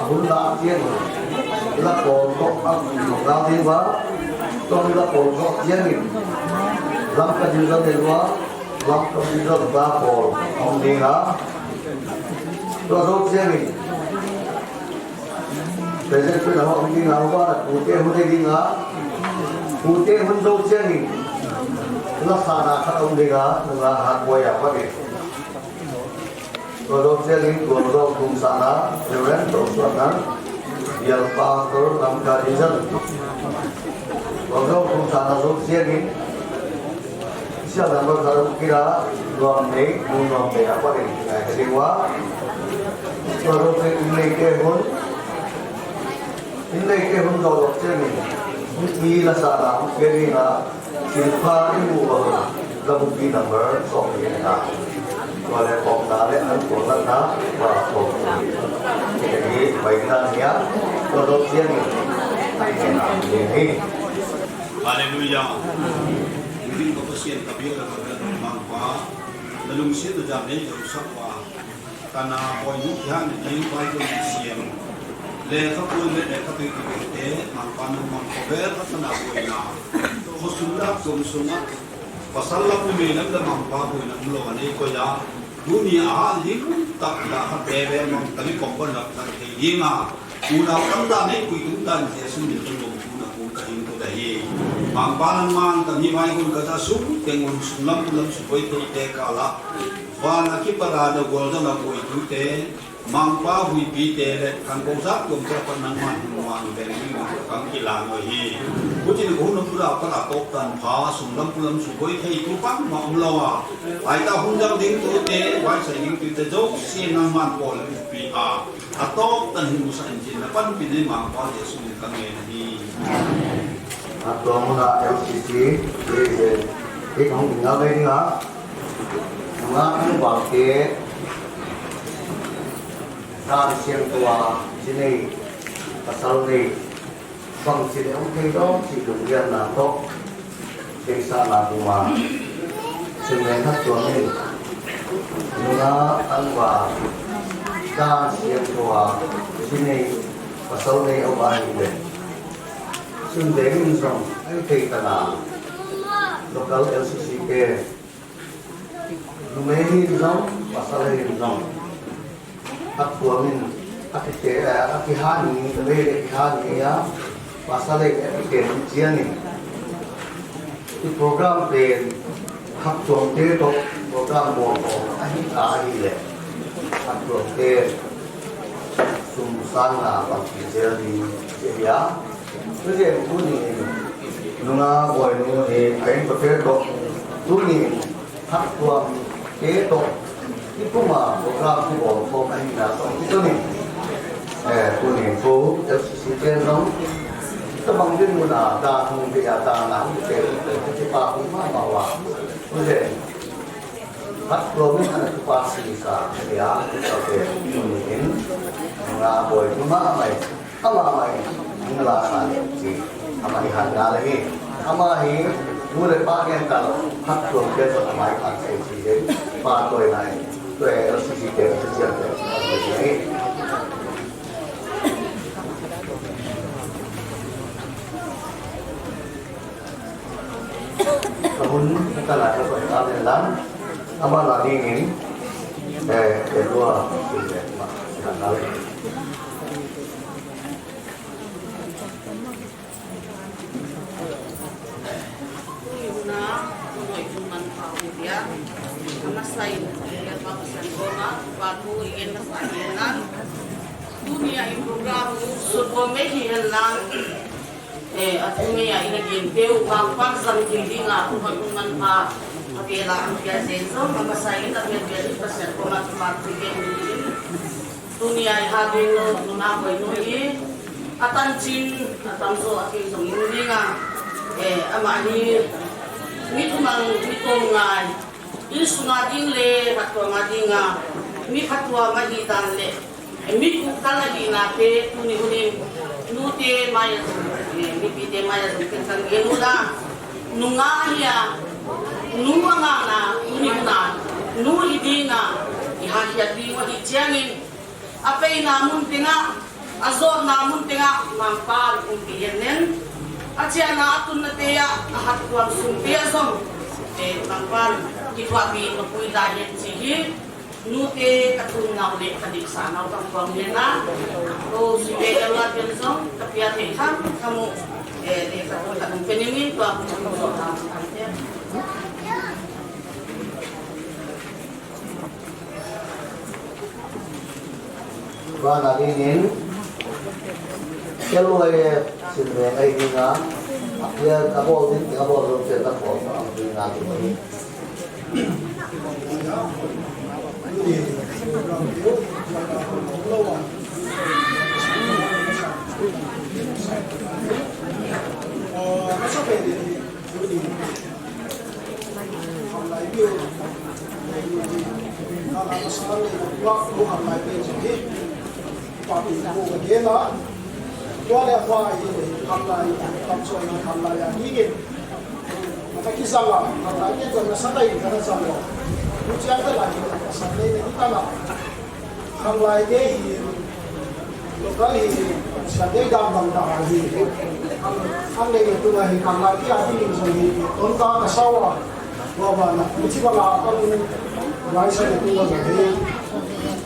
ahun la chiang la ko to ang la din wa ton la ko to chiang ni lam ka din la de wa lam ka din la ba ko ông đi ha to so chiang ni bây giờ tôi nói ông đi nào qua là cụ thể hôm nay đi ngã cụ thể hôm đâu chiang ni nó xa na khác ông đi ngã là hạt quay à quá đi rồi chiang ni còn đâu cũng xa na điều đấy tổ chức na giờ ba tôi làm cái gì dân còn đâu cũng xa na rồi chiang ni siapa yang berkata kira luar negeri, luar negeri apa ni? Kedua, baru ini kehun jauh ni, ini lah sana, kiri na, silpa ini bukan, lalu di number song ini na, kalau kau nak le, aku nak na, baru jadi baiklah ya, baru ni, ini. Haleluya. Hindi ko po siya kabir ang magpa nalungsin na dyan yung sakwa kana Boinu yan yung Bible siya le kapun le kapit kapit magpanong magcover at na Boina kusulat kumsunat pasal la pumilang na magpapo na mulawan ay ko ya dunia likum tak lahat bebe mang tali kompon na hinga una kanda ni kuitundan Yesus ni tulong una kung kahin ko dahil mang panang mang kami may kung katasum tengon sulam ulam supoy te kala wana ki parada golda na ko itute mang pa hui pite kan ko sak kum sa panang man muang beri kang kilang hi kutin ko no pura para tok tan pha sulam ulam supoy te tu pang ma umlawa ai ta hundang ding tu te wai sa ning tu te jok sin nang man pol pi a atok tan himu sa injin na pan pinay mang pa Yesu ni kang hi atau mula LCC cái không bị ngáo lên nữa ngáo những bảo kế ra xem tòa trên này và sau này bằng chỉ để ông thấy đó chỉ được riêng là tốt trên xa là tù mà trên này thắt tuần này ngáo ăn và ra xem tòa trên này và sau này ông ai vềซึ่งเด็กมันส่งให้ตีตลาด local LCC เกลุเมนี่ส่งภาษาเลยส่งอักตัวมันอักเกะอักฮานีเล่ฮานียาภาษาเลยอักเกะเจียนี่ที่โปรแกรมเป็นขับตัวเตะตกโปรแกรมบอลอันนี้ตายเลยขับตัวเตะสุ่มสร้างงานบางทีเจอดีเจียbây giờ tôi nhìn nunga Boinu thì cáiประเภทđó tôi nhìn thắt tuồng kế tục cái cũng mà programที่บอกผมอันนี้นะตรงที่tôi nhìn tôi nhìn phố LCC trên đó các bằng viên muốn là ta không bị ta nắm cái ba cũng mà vào bây giờ thắt tuồng này là cái ba xì cả thì á cái tôi nhìn nunga Boinu mà mày inilah nanti amai harga lagi amai mulai bagian kalau hak tuan kita amai pakai sih pak tuan naik tuan sisi kita sejak ini tahun kita lah kalau dalam amal lagi ini kedua kali Masay ya pakasan goma bago ingin masayanan dunia yung program suko mehihan lang at umaya inagin teo kapag sa hindi nga kumatungan pa kapila ang piyasenso mamasayin at yung piyasenso kumatumatikin dunia ay habing nunakoy nuyi atanchin atamso at yung hindi nga amani mitong nga isu ngading le hatwa ngading mi hatwa mahitan le mi kukala di nate tuni nute maya mi pite maya kan genuda nungaya nuanga na unina nu idina ihahya di wa ijangin apay namun tinga azon namun tengah mampar umpienen acia na atun na teya ahat kuang sumpia zong mampar kitwabi no puida yen sihi nute katun na ule kadik sana utang kuang yena to sibe dalat yen zong kapia teham kamu katun katun penimin kuang so tam kantia và là cái đến cái lối xin về đây đi ngã kia các bộ đến các bộ rồi sẽ các bộ đi ngã thì mới và bị mua cái gì đó qua đây qua thì làm lại làm rồi làm lại là như vậy mà cái sao là làm lại cái rồi nó sát đây cái nó sao rồi lúc trước cái lại sát đây thì chúng ta làm lại cái gì lúc cái gì sát đây đam bằng đà gì anh đây là tôi là làm lại cái gì rồi thì tốn ta cái sau à và là chỉ có là con lái xe thì tôi là cái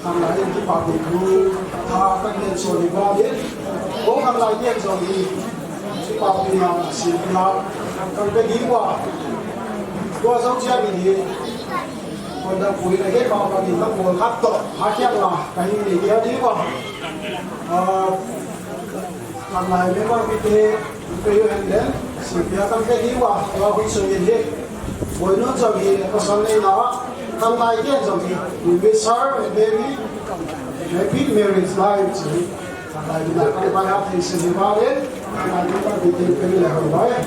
làm lại cái bảo vệ khu tha các nhân số đi qua biết cũng làm lại nhân số đi chỉ bảo vệ là xin là cần cái đi qua sau chia thì còn đang cuối này cái bảo vệ nó còn khắc tổ khắc chép là cái gì kia đi qua làm lại mấy con cái hành đến xin kia cần cái đi qua và cũng sử dụng hết với nó cho thì có sau này nó làm lại nhân số thì we serve and baby repeat marriage life chỉ là cái bài học thì sự va đến là chúng ta bị tìm cái là hồi đó là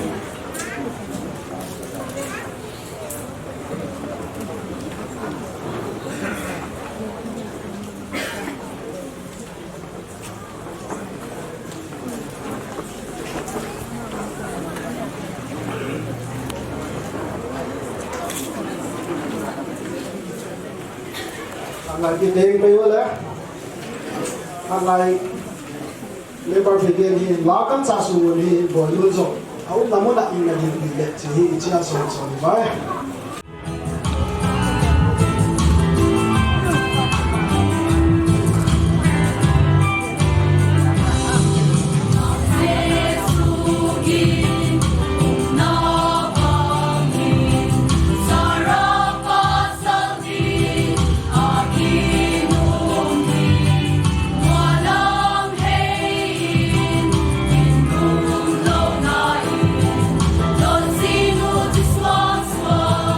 cái tiền bây giờ đấy hàng ngày lấy bao nhiêu tiền thì lá cắn sa su thì bỏ luôn rồi, ông làm một đại là gì để chỉ chỉ là số vậy. Don't see no this once more.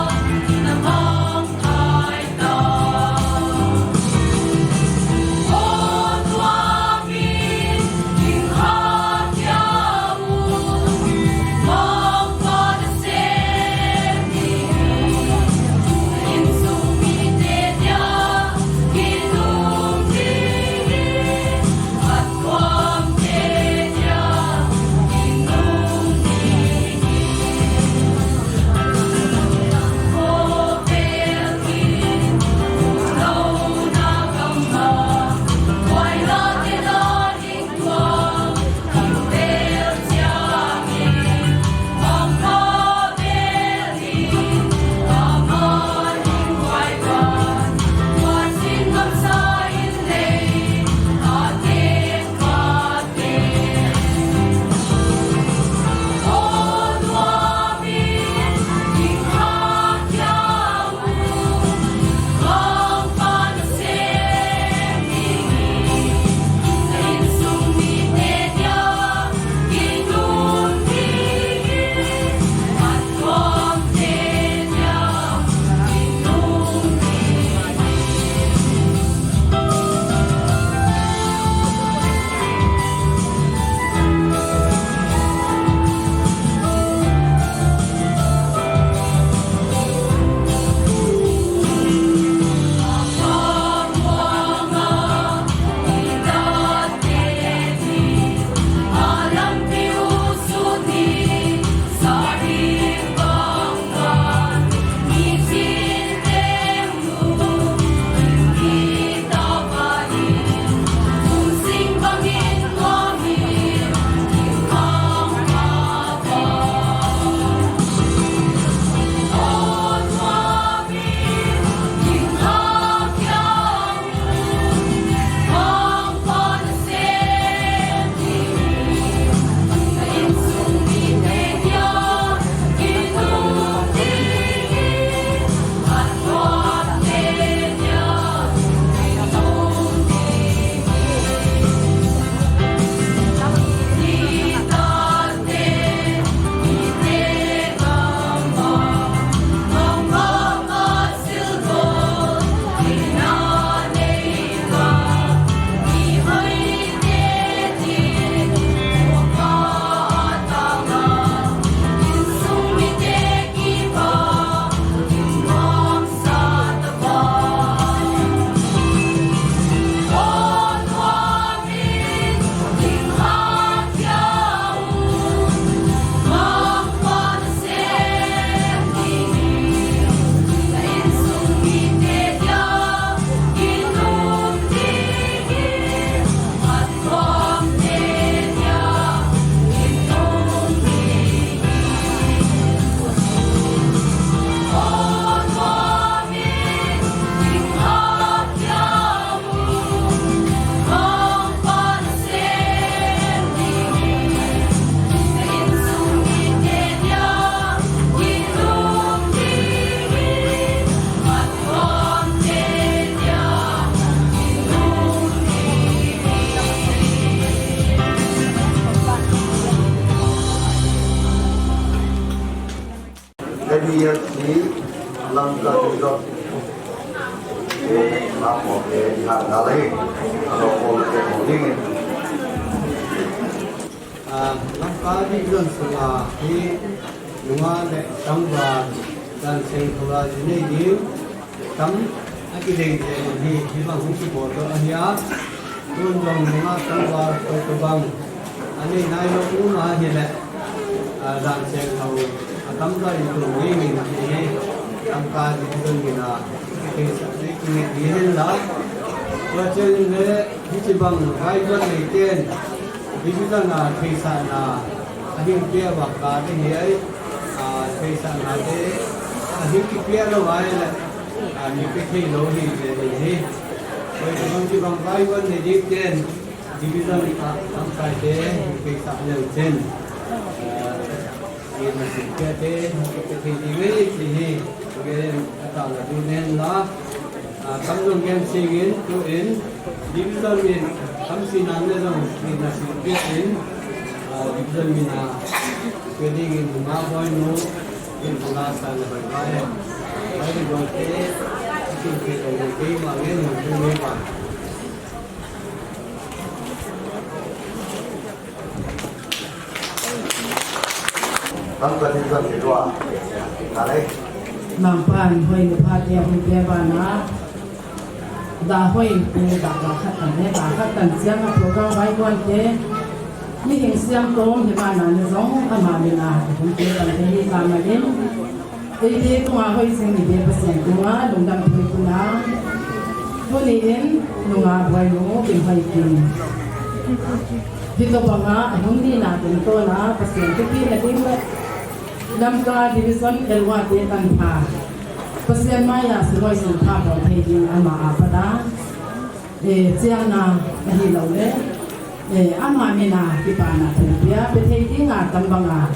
dia si langkah itu lapor hak kali kalau mau dingin langkah itu semua di rumah tangga dan sekolah ini di tam akibat di bangun si bodoh aja tunjang rumah tangga terbang ani naik rumah hilang dan sekolah tangga itu ini tangga itu kita ini lah macam ni di bang kaitan leken di kita na kisah na adik dia bakal ni kisah na de adik dia lo ayah ni pergi lo ni jadi kalau di bang kaitan ni leken di kita tangga de kisah leken ini masih ada pergi ni Again, kata lagunen lah. Kamu yang singin tu in, division min, kamu sinane dong, min nasi in, division min wedding in rumah Boinu, in ulasan berbagai. Hari dote, kita dote mangen mungkin apa. Kamu kan kedua, kali. Mampan hoi lepas dia punya bana, dah hoi punya dah khatan ni dah khatan siang program baikwan ke, ni yang siang tom di mana ni zong amalina, mungkin kalau ni amalin, ini tu hoi sini dia pasien tua, lungdam pun kuna, bunin lunga Boinu Dimhoikim. Kita bangga, mungkin nak tentu na pasien tapi nanti Lamka division elwa de tanpa pasien maya semua semua orang ini ama apa siang na ni lalu ama mina kita na dia berhenti ngah tambanga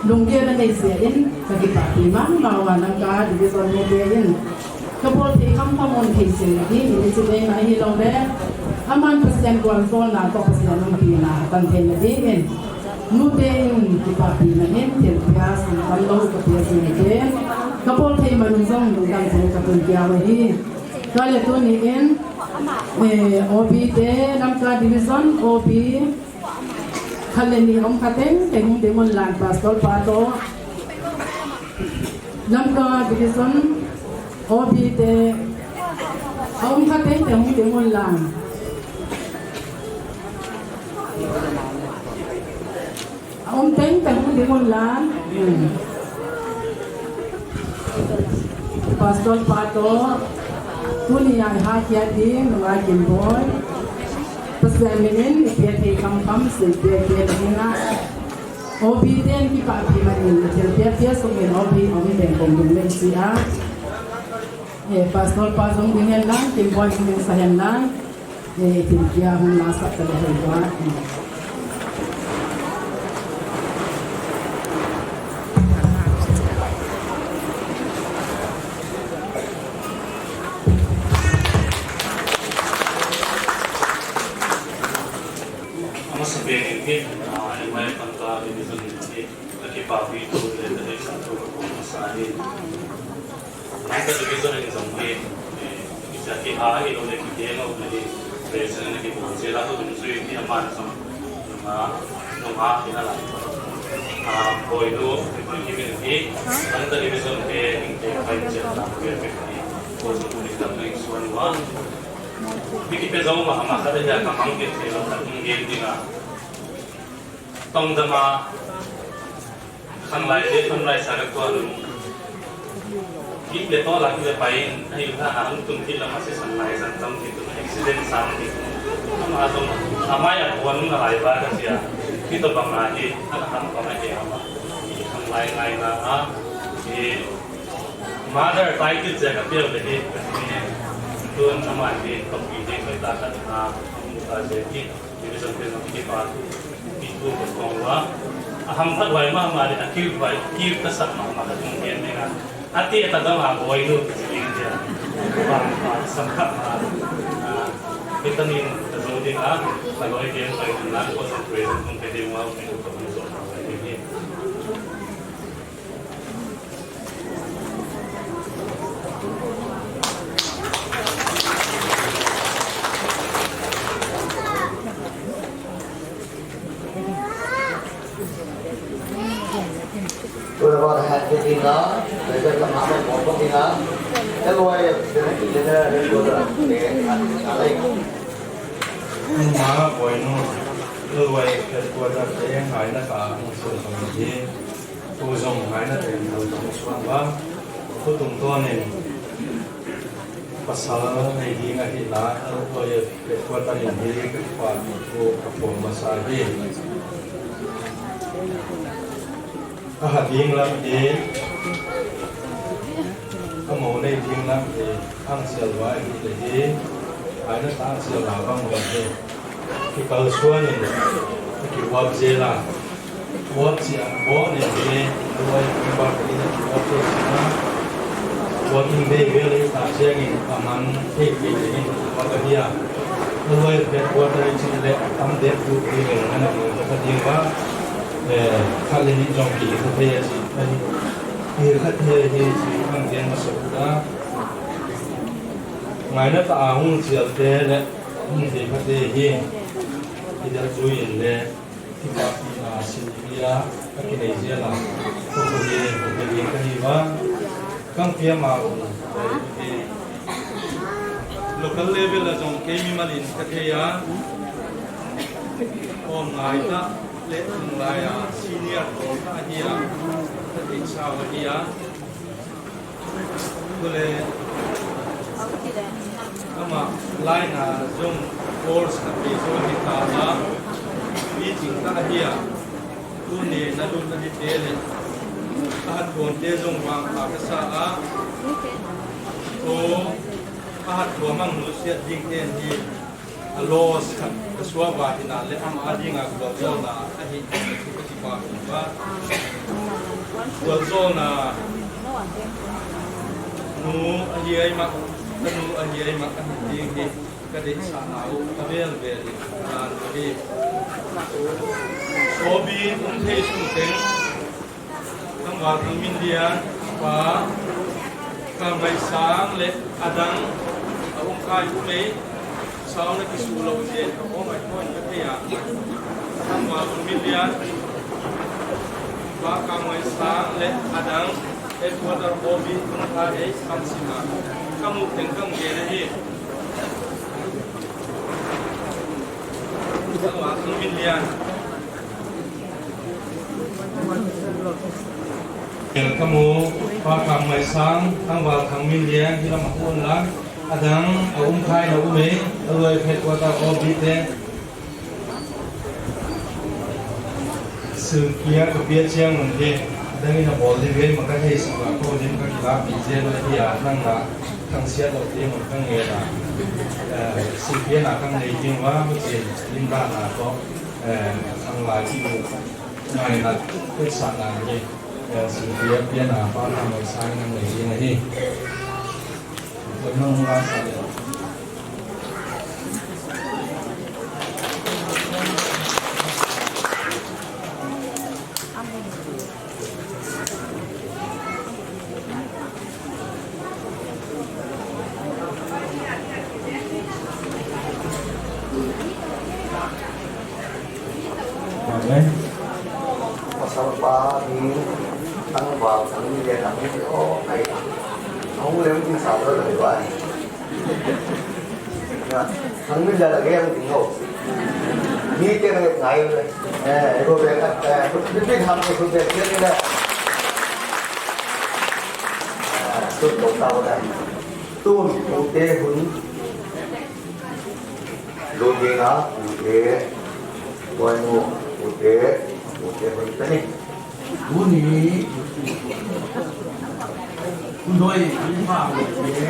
lungge na nasiin kita timang lawan lamka division modelin kapol di kampung kisah ini sudah na ni lalu aman pasien kuartol na to pasien mungkin tanpa ni Nutin kita pinahin terbias kalau kebiasa ini kapol thai manuzong dang thai kapol kiawahi kale to niin OB te lamka division OB khaleni om khateng teng demon lan pastor pato lamka division OB te om khateng teng demon lan Om teng teng di mulan, pastor pato, tuli yang hakiat di mengajem boy, peseminin ipiati kam sepiati dengan obi den kita pimanin, terbiasa sungguh obi teng kongdung sia, pastor pato dengan lang, timboy dengan sayan lang, terbiasa masak terbuat. May pangka division ni nakipapi itu dari satu masalah. Nanti division ini sampai bisa dihai oleh kita oleh presiden yang kita jelas tu musuh ini aman sama nama kita lah. Boinu ini nanti division ke kain jelas ke kursus tulisan yang suara. Biki pezau mah ada yang kamang kita lakukan mungkin dengan tong dama kanlai de kanlai sarak tuan kita to lagi lepain ayo kan tung kita masih sanlai santam itu accident sam itu sama atau sama ya tuan ngalai pada sia kita bang lagi anak lagi apa kanlai lain na mother title jaga dia lebih tuan sama di topi kita tak ada jadi sampai nanti kita itu berkongwa hampat wai mah mari akhir wai kir kesat mah maka mungkin dengan hati eta dalam Boinu dia bang sangka kita nih kemudian kalau dia yang benar konsentrasi mungkin dia mau untuk tôi là vào hạt cái gì đó để cho làm ăn một công ty đó cái loài cái này thì là để tôi là để ăn đây mà Boinu loài cái của ta cái ngày nó cả một số công ty tôi dùng ngày nó thì tôi dùng suốt và tôi tung to nên pasal này đi ngay thì là tôi cái của ta những cái khoản của các pasal đi tiếng lắm thì mẫu này tiếng lắm thì ăn sườn vậy thì ai nó ăn sườn là bằng một cái cầu xuân này cái quạt dê là quạt gì bó này thì tôi cái quạt cái này quạt cái gì quạt những cái về lấy ta sẽ cái ăn cái quạt cái gì à tôi cái quạt này chỉ là ăn đẹp được thì mình ăn được cái gì mà khá là những dòng kỹ thuật hay là gì thì khách hay thì bằng tiền mà số đó ngày đó ta không chịu thế đấy không thì khách thì thì đã chú ý là thì các cái Syria các cái này gì là không có gì cái gì mà các phía mà cái local level là dòng cái minimalin cái gì á hôm nay ta lệ thùng lại senior của ta hier ta định sao hier boleh ama lain dùng course tapi so kita na meeting ta hier tu ni na tu na di tele ahat kon te dùng wang ka sa a o ahat ko mang nu sia ding ten hi los kesua batina le am adi nga zona ahi ki pa ba zona nu ahi ai mak nu ahi ai mak ahi ki kade sa au avel vel an ki sobi umthe sum teng kam wa min dia pa kam bai sang le adang ông kai ku mei sau này cái số lâu gì có mấy con như thế à tham vào một million và càng ngày sáng lệ adang headquarter obi cũng phải ấy tham gia kamu tengkang gede ni tham vào một million kamu và càng ngày sáng tham vào thằng million thì là một con lá adang khai na ume aloi phet wata obite sự kia cái bia chiang mình đi đây là bộ đi về mà cái hay sự là cô đến cái lá bị dễ rồi thì năng là thằng xe đầu tiên một thằng nghề là sự kia là thằng này nhưng mà cái chuyện liên quan là có thằng lại chịu này là cái sản là gì sự kia là bao năm mới sang năm này gì này đi nông ra sản lượng pasal apa ni tăng vào thằng như làm cái có phải không lấy cái sao đó là vậy thằng bây giờ là cái em tiếng hậu như cái này ngày rồi rồi về cái biết học cái phương tiện kia đây tôi đầu tàu đây tôi một cái hướng rồi gì đó một cái Boinu một cái hướng thế này Buni Kunoi Dimha Ye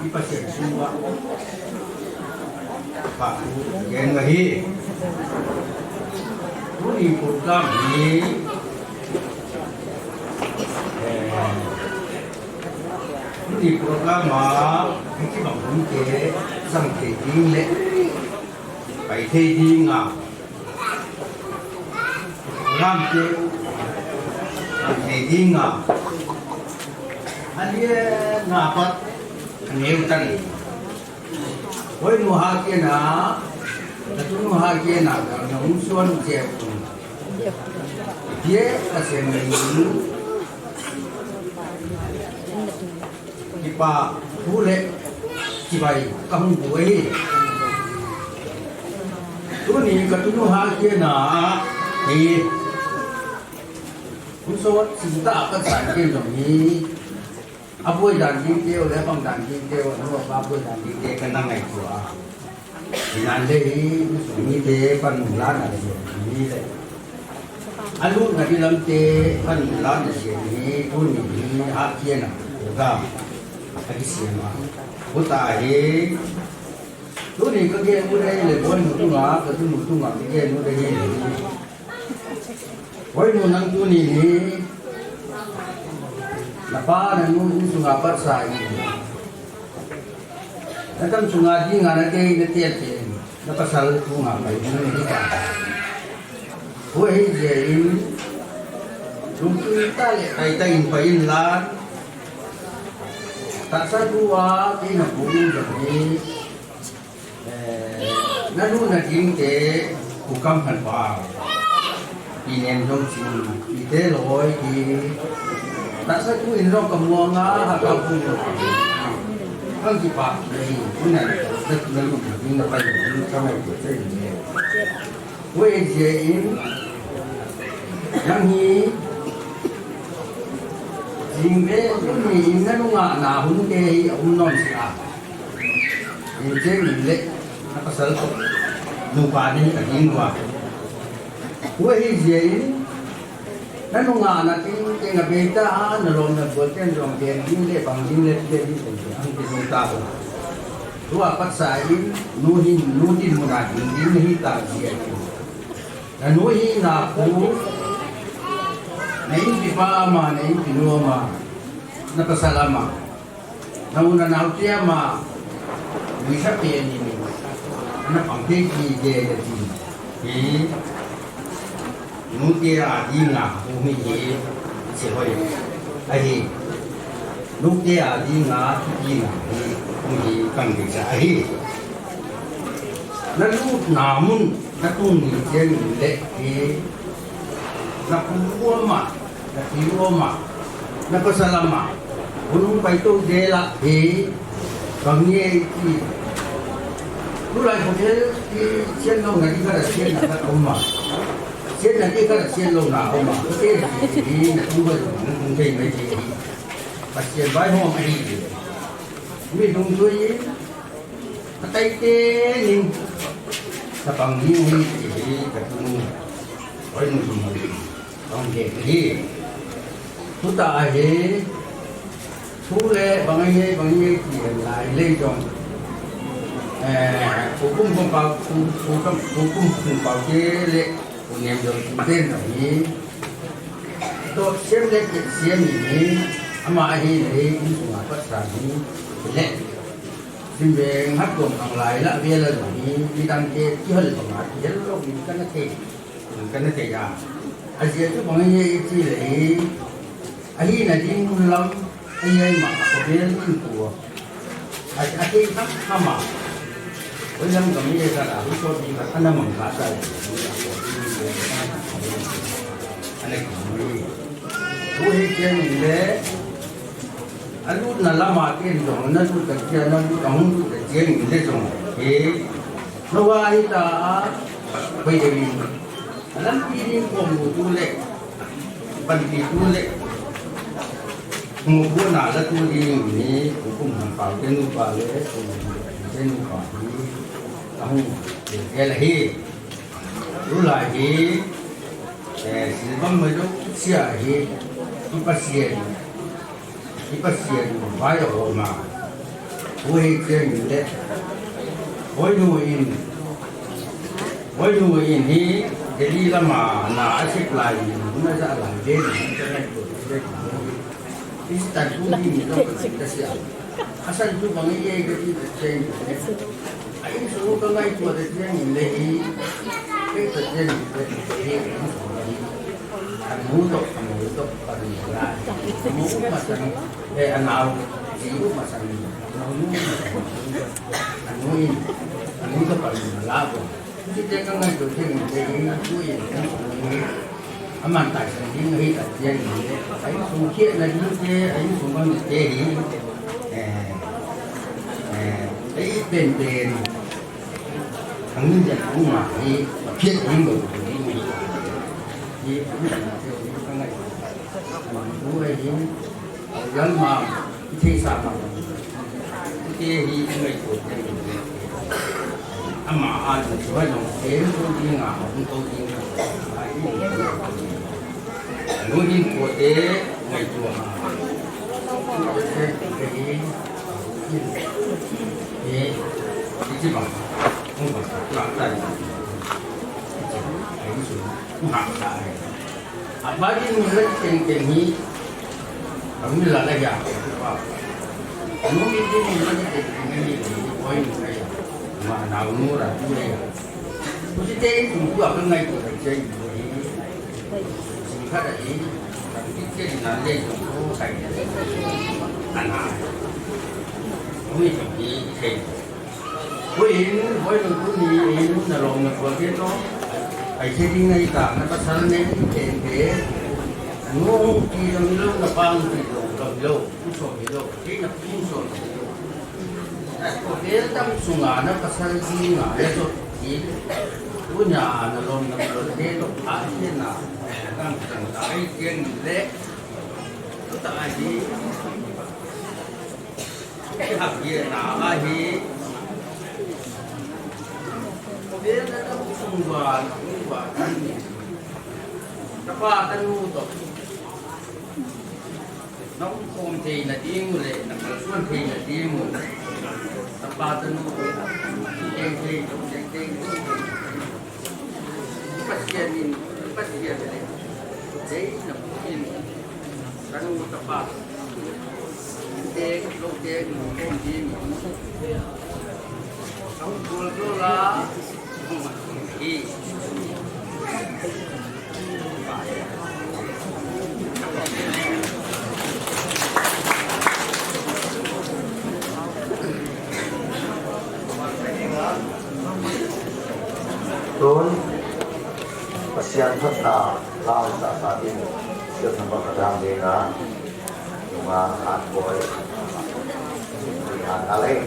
Ipasyen Suwa Pak Gen Ngahi Buni Program Ni Buni Program Ma Cái bằng hướng kế Sang thể đi lệ Phải thê đi ngào Ram chế thì ngà anh ấy ngà bắt nhiều tầng với nụ hoa kia nà là chúng nụ hoa kia nà là nông xuân dẹp dia pasien ini kita boleh cibai kamu boleh tu ni ketemu hal dia nak ni unsur cinta akan sakit ni apa dan dia oleh bang dan dia apa dan dia kena ngai tua nanti ni dia penulan ada ni alu ngadi dalam te penulan di sini pun ni akhirnya juga lagi siapa utai tu ni kerja mudah ni Boinu tu ngah kerja mudah ni Boinu nang tu ni Napa nanu sungai pasai ini. Nanti sungai di mana ke nanti ada. Napa salah sungai apa ini nanti kan. Boleh jadi mungkin kita lihat pain lah. Tak sadua kita boleh jadi. Nanu nanti ke bukan hantar. Ini yang jom kita loi di tak satu ini orang kemuanga atau pun kan kita ni punya terkenal ni apa yang sama itu saja. Wajib yang ni jingge ni nunga na hunde non sila. Ini ni apa salah lupa ni tak ingwa. Wajib nanu nga natin tinga beta nalong na boten rong den le pang le le ang tinong tao dua pat sain nuhin mo na din hita siya nanuhi na po na hindi pa ma na hindi ma napasalama nauna na utiya ma bisa piya ni na pang kiki de di nutia adinga umi ye sehoy ahi nutia adinga adinga umi kang desa ahi nalu namun natung ni jen le he napuama nakioma napasalama unung paito dela he kangye ki tulai hotel ki chen no ngadi ka chen na oma Sen nanti kan sen lo na oma, okey ni tunggu mungkin macam ni. Pasien bayi hong ni, ni tunggu ni, pakai ke ni, sapang ni ketemu, orang ni semua, orang ni, tu tak ada, tu le bangai dia lai jom, hukum ke le. Punya jompen ni, tu siam ini, ama ahi ini semua pasal ni, lek, simbeng hakam ang lain lah biar ni, kita ke kihal pengat, kihal lo ni kena te ya, asyik tu bangnya itu leh, ahi nanti mulam, ahi mak aku biar ni tua, ahi tak sama. Orang kami ni kan aku so di mana mengkata, anak kami, tuh yang ini, alu nala makin dong, nalu kerja nalu kamu kerja ini dong, nawa ita, bayi, alam ini kamu tulek, bagi tulek, mungkin nala tu ini, hukum hampau jenuh balik, jenuh balik. Kamu lagi, lu lagi, sebab macam siapa pasien, bayar orang, boleh jadi, Boinu ini jadi lama, na asyik lagi, mana jalan jadi, Istan tu ni kita siap, asal tu bangai jadi Ayo suruh kengai tu ada yang lagi, kita jadi kamu tu pada mulai, kamu macam anak ibu macam kamu tu pada mulai, kita kengai tu yang lagi tu yang aman tak sendiri ni tak jadi. Ayo sungkit lagi je, ayo sungkang jadi. Bên thằng dân cũng mà đi thiết những người đi cái này bố ấy đi dân mà thi sao mà cái đi người của mà ai cũng phải dùng đến tôi đi ngả không tôi đi ngồi đi của thế ngày chùa thế chứ bằng không phải làm tay cái gì cũng học lại bao nhiêu người lấy tiền gì cũng như là cái gì muốn biết cái gì lấy tiền gì thì coi như cái mà nào mua là cái này tôi chỉ thấy cũng có cái ngày của thầy chơi thì khác là gì cái là lên cũng có thành ăn hàng không biết gì thì với đừng có nghĩ là lòng ngực vào cái đó phải xây đi ngay cả nó bắt sẵn nên tiền thế ngon thì làm lâu là bao thì làm lâu cũng sổ thì lâu cái là cũng sổ thì lâu có cái tâm sung à nó bắt sẵn gì mà cái đó thì của nhà nó lòng ngực vào cái đó phải thế nào đang cần đại tiền lệ nó tại gì cái học gì nào ai thì dia ada sumber dapat tahu tu nong kom thì là tiếng lệ là xuân thì là tiếng dapat tahu tiếng pasien ini jadi nak mungkin tahu dapat tiếng lúc tiếng kom thì không buồn là đi Tuan pasien thata lao sa din được thằng bậc làm gì cả nhưng mà hạt bội thì hạt đã lên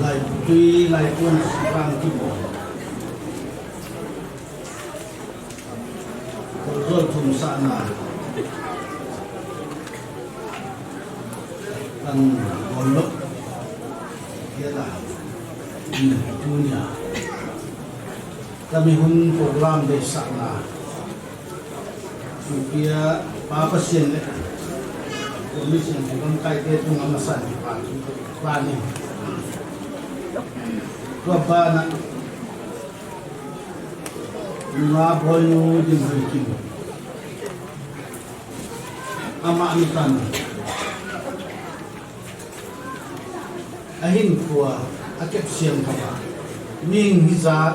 lại tuy lại quân vang kim bộ rồi thùng sạn là ăn còn lúc kia là tu nhà kami hun program để sạn là kia ba pasien đấy kami sih bukan kait itu nama sạn ba ni Bapak nak Boinu Dimhoikim ama amitan ahin kuwa akep siang kapa ming hizat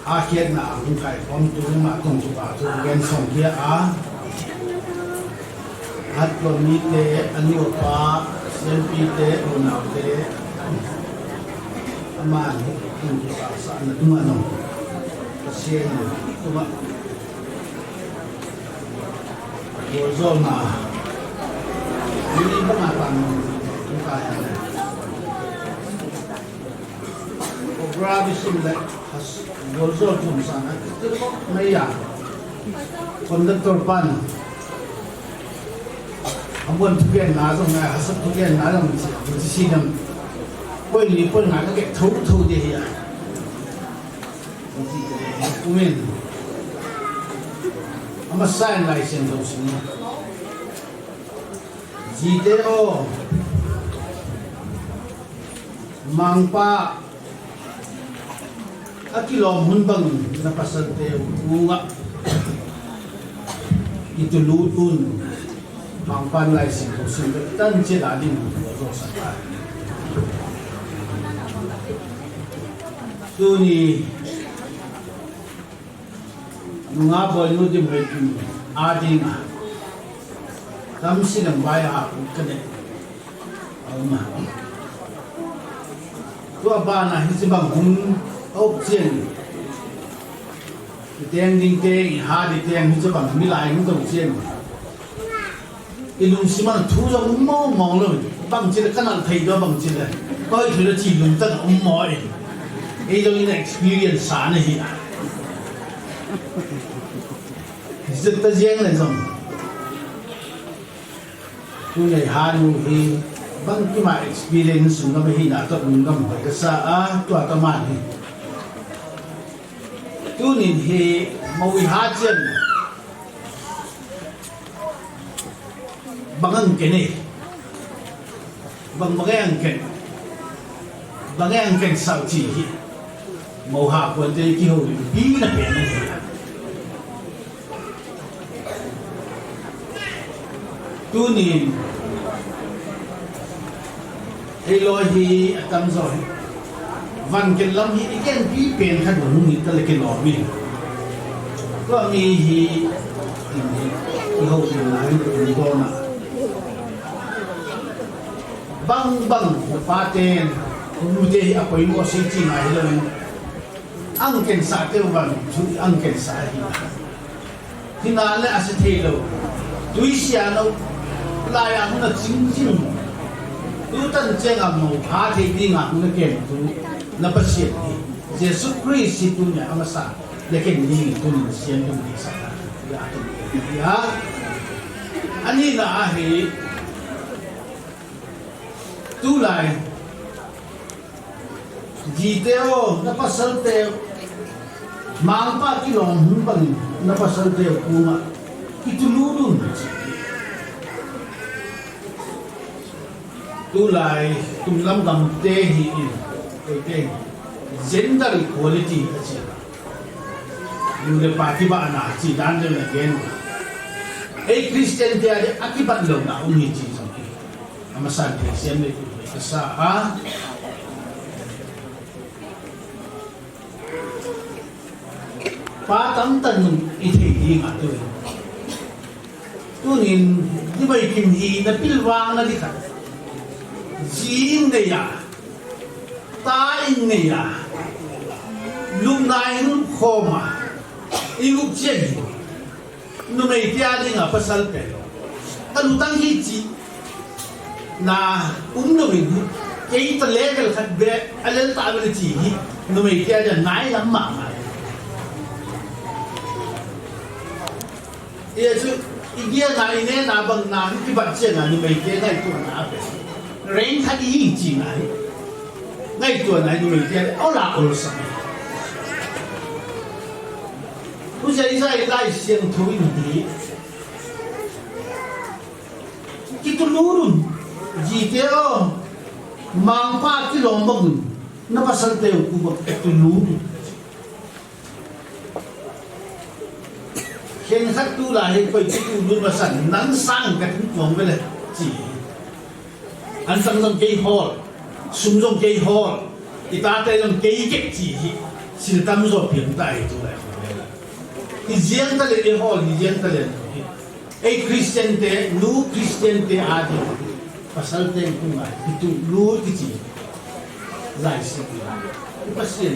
akhir na ang kai kom tu ma tong tu ba tu gen song kia a hat lo mi te anu pa sen pi te unau te aman untukasa anak cuma no kasihan cuma bozona ini pengatang kaya program sudah has bozol cuma sana itu kok maya konduktor pan ampun tukian nazong na hasap tukian nazong sisinam Boinu pun nak ke thâu dia ya. Umen. Ama sign license tu sini. GTO mangpa akilom hunbang na pasante bunga itu lutun mangpa license tu sini tan jedadin rosak. Tuni nunga Boinu Dimhoikim ading kami silang bayar kene alma tu abana hisibang hun option tiang ding te ha di tiang hisibang milai hun option ilung siman tu jong mo mong lo bang chile kanal thai do bang chile koi thule chi lung tan moi itu experience sana hiya. Kita jeng lesong. Tu ni hanu hi bang cuma experience ngam hi na to ngam ke sa tu ataman hi. Tu ni hi mau hajen. Bangang kene. Bangang ken. Bangang ken sao chi hi. Mau hak pun dia kira bi nak ni. Tu ni Elohi atam zoi van ken lam hi iken bi pen khan nu ni ta le ken lo mi ko mi hi ho ni lai ni ko na bang pa ten nu je apoi mo si chi ngai lo ang ken sa te van chu ang ken sa hi hinale asithe lo tui sia no la ya na jing jing tu tan che ngam no pha the di ngam na ken tu na pasien ni Jesus Christ itu nya amasa lekin ni tu ni sian tu ni sa ya tu ya ani na ahi tu lai jiteo na pasal teo mangpa kilong humpang na pasal teo kuma itulurun tulai tumlam dam te hi in te gender equality achi yule party ba na chi dan de again ei Christian te ade akibat lo na umi chi so amasan te siam le sa a pa tam tan i the hi nga tu tunin Dimhoikim hi na pilwang na dikhat jin ne ya ta in ne ya lung nai nu khoma ilup chen nu mei tia ding a pasal pe kan tang hi chi na no win ke ta level khat be alel ta be chi hi nu mei tia ja nai lam ma ma ye chu igia nai ne na bang na ki ba chen na nu mei tia nai tu na be rain khát ý gì này ngay tuần này mình kia áo là áo sắm bây giờ đi lại xem thôi đi kita lurun jiteo mang pa ki long bang na pasal teo ku ba itu lurun khen khát tu lại coi cái tu lurun pasal nang sang cái tuồng về lại chỉ anh sang trong cây hol, sum trong cây hol, thì ta thấy trong cây cái gì, xin tâm rồi hiện tại tu lại. Thì riêng ta lên hol, thì riêng ta lên. Ai Christian te, nu Christian te adi, pasal te cũng lại, itu lu cái gì, lại xin cái pasien,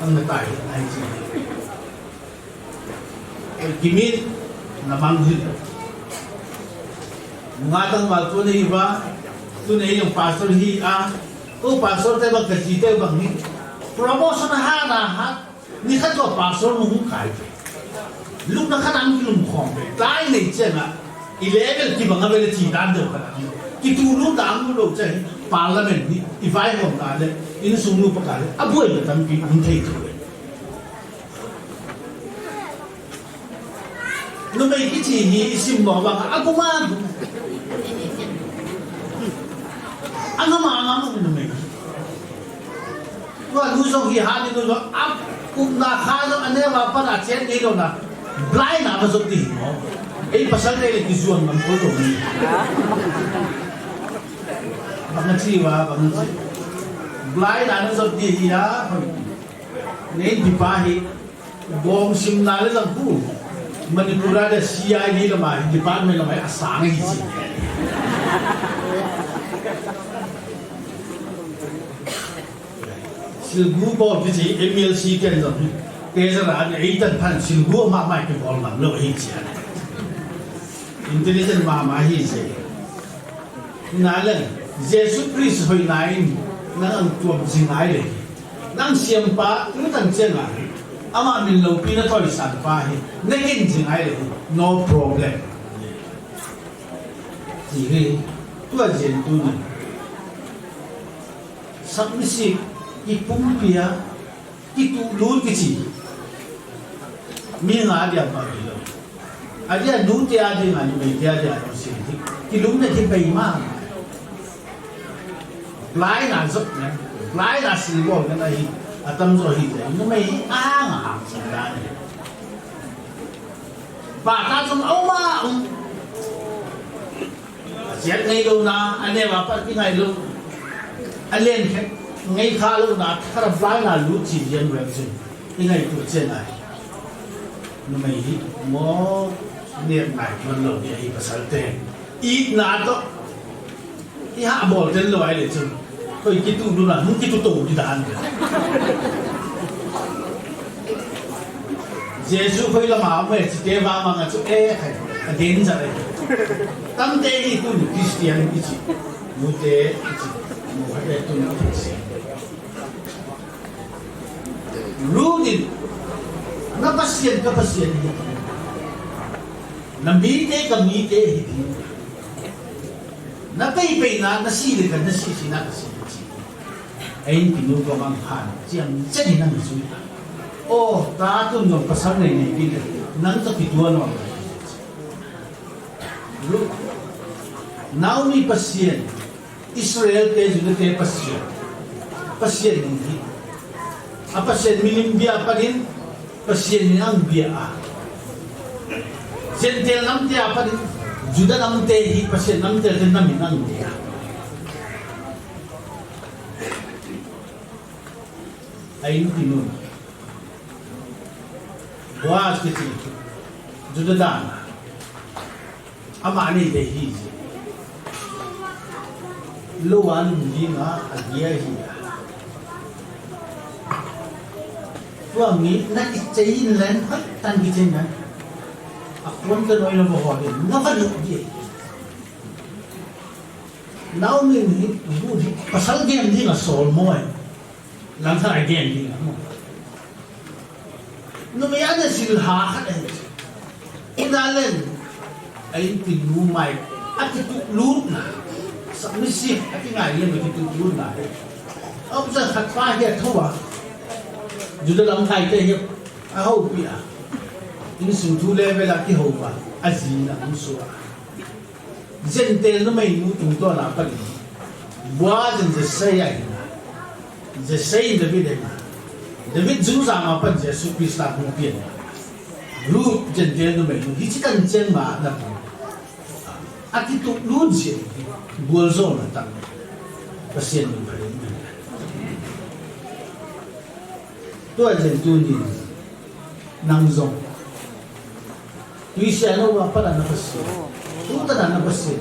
ang natai ay gì. Kimin na manghil, ngatang malto na iba. Tu ne yung pastor hi o pastor te bang kajite bang ni promotion ha na ha ni kha to pastor mu kai lúc na khanang kilum khom be tai nei chena 11 ki bang avele chi dan de ka ki tu lu dang lu lo chai parliament ni divide hom da le in sung lu pa ka le aboi le tam ki un thei tu le no mai ki chi ni sim mo bang aguma ano maangamong naman wa lusong hihani nulo ap kung nakano ane wa para chen ilo na blind na masok di mo eh pasal na ilang kisuan man po ito pangatsiwa blind na masok di hiya ngayon di pahi buong simnali lang po manipurada siya hindi naman di pa may naman asangay hisi silgu bol cái gì MLC cái rồi cái giờ là ấy tân pan silgu mà mai cái bol mà lo ấy chứ intelligent mà hi gì nãy lần Jesus Christ hồi nãy nó ăn tuồng gì nãy đấy năng xiêm pa cứ tăng chân à ama mình lâu pin nó thôi sản pa hi nên cái gì nãy đấy no problem gì cái tôi diễn tu này submissive ipumpia itu lur kici minga dia pa bilo adia nu te ade ngani me dia dia si ki lum ne ki bai ma lai na zot ne lai na si bo ne na hi atam zo hi ne me a nga sa da ne ba ta zum au ma jet nei do na ane wa pa ki ngai lu alen ke ngay khá lúc nào khá vài là lũ chỉ dân về rồi cái ngày tuổi trên này nhưng mà ít mò niệm này vẫn lâu đi hay phải tên ít nát đó cái hạ bỏ trên loại để chừng coi cái tu luôn là muốn cái tu tủ đi đàn Giêsu khơi là máu về chỉ để vào mà chỗ hay đến giờ này tâm thế thì tu Christian cái gì mua thế mua cái tu nó phải din na pasien ka pasien na mite ka mite na pay na nasili ka nasisi na kasi ay pinugo ang han siyang siyang nang suita o taton ng pasal na inibig nang kapituan mo look now may pasien Israel kayo kayo pasien hindi pasien minimbiya pa rin pasien ang biya sentel nam tiya pa rin juda nam tehi pasien nam tel namin ang biya ay pinun buwas kiti juda dana amani tehi luwan hindi nga agya hiya Suami nak icayin lan tan bikin kan. Akuan kan orang bawa dia, nak ada dia. Now ni pasal game ni nggak soal moy, langsung game ni nggak mo. Numi ada silha kan? Inalan ay pinumay at ituklud na. Sa misif at ngayon ituklud na. Ang sa katpahya tawa. Juda lang tayo tayo ahow piya ini suntu level aki hopa azina musua zentel no may nutung to na pali buwajan saya ina zesay David zuza ma pan Yesu Krista kung piyan lu zentel no may hichikan chen ma na aki tu lud siya buwalzo na tang pasien mo pa rin Tua jentuni nang zong. Tuisya no wa para na pasin. Tuta na pasin.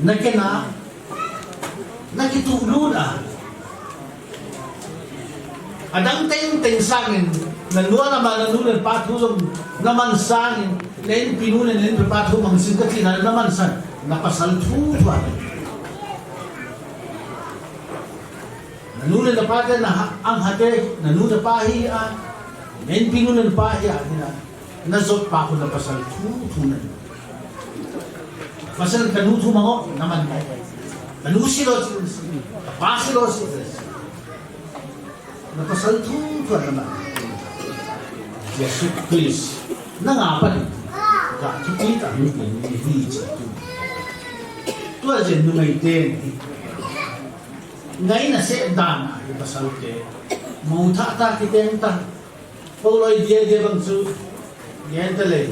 Nakena nakitulun Adang tayong sangin naluwa naman nanunan patulong naman sangin lain pinunan lain patulong singkati na naman sang napasaltuwa. Nanunan na pagka na ang hati, nanunan pahi men pinunan pahi nazot pa ako na pasal tutunan. Pasal kanutu mga naman nanusilo kapasilo napasal tutunan naman. Yesus Kristus nangapan kakikita hindi ito aja numay din ngayon na siya dana yung pasal ke mau tak kita yang tak pulai dia bang su yang terleh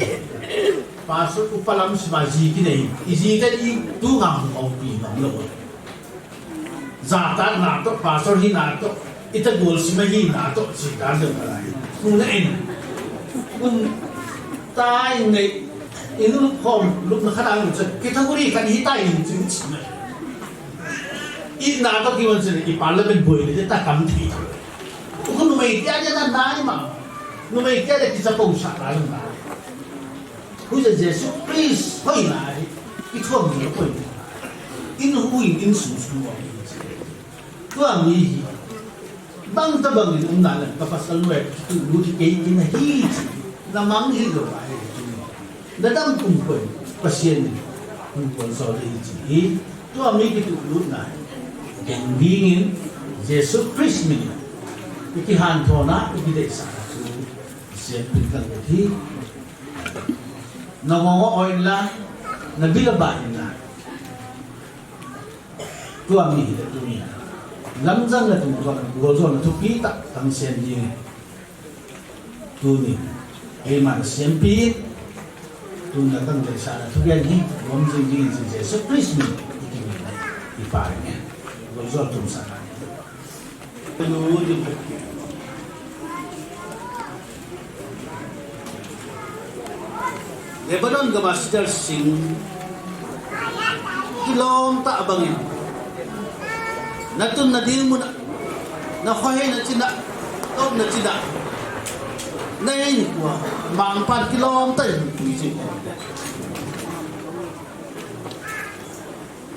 pasal upalam sebaji kini isi kan itu ngam mau pi ngam lo zatan nato pasal hi nato ita gol semahi nato si kandang kalai kunain kun tai ngai inu kom lup nakadang kita guri kan hitai jing cimai ina to kiwan sini ki parliament Boinu kita kamti ko numay dia aja nai ma numay dia ada kita pausa lalu na hujan Yesus please hoi nai itu ang ni hoi inu hui in su tu ang ni bang tabang ni undalan kapasal web tu luti kay kinahi na manghi do ai dadam kumpul pasien kumpul sa ri tu ang mi kitu lut nai dingin Yesus Kristus ni ikihan thona ikide sa siya pinkan ti namongo oil la nabilabahin na tuang ni hita dunia lamjang na tumutuan gozo na tukita tang siyang tuni ay man siyang tuna kang sa tuyan hi wamjing din si Yesus Kristus ni ikimina iparin gozo tum sana Lebanon ga master sing kilom ta abangin natun na din mo na hohe na china top na china nay ko mang pan kilom ta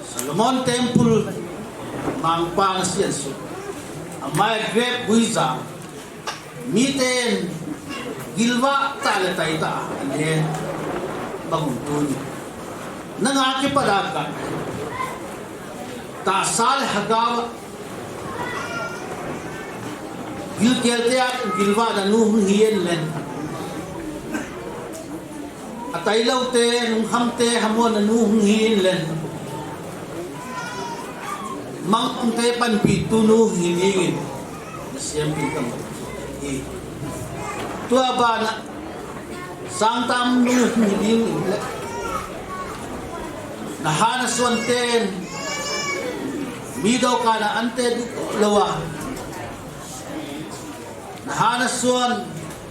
Solomon temple mang pang siyan su amai grab buiza miten gilwa tale taita ane bangun tuni nangaki padakan ta sal hagawa gil keltea gilwa da nu hien len atay lau te nung hamte hamon nu hien len mang te pan pitu nu hingin siam pitam i tua bana sang tam nu hingin na hana swanten mi daw kana ante lawa na hana swan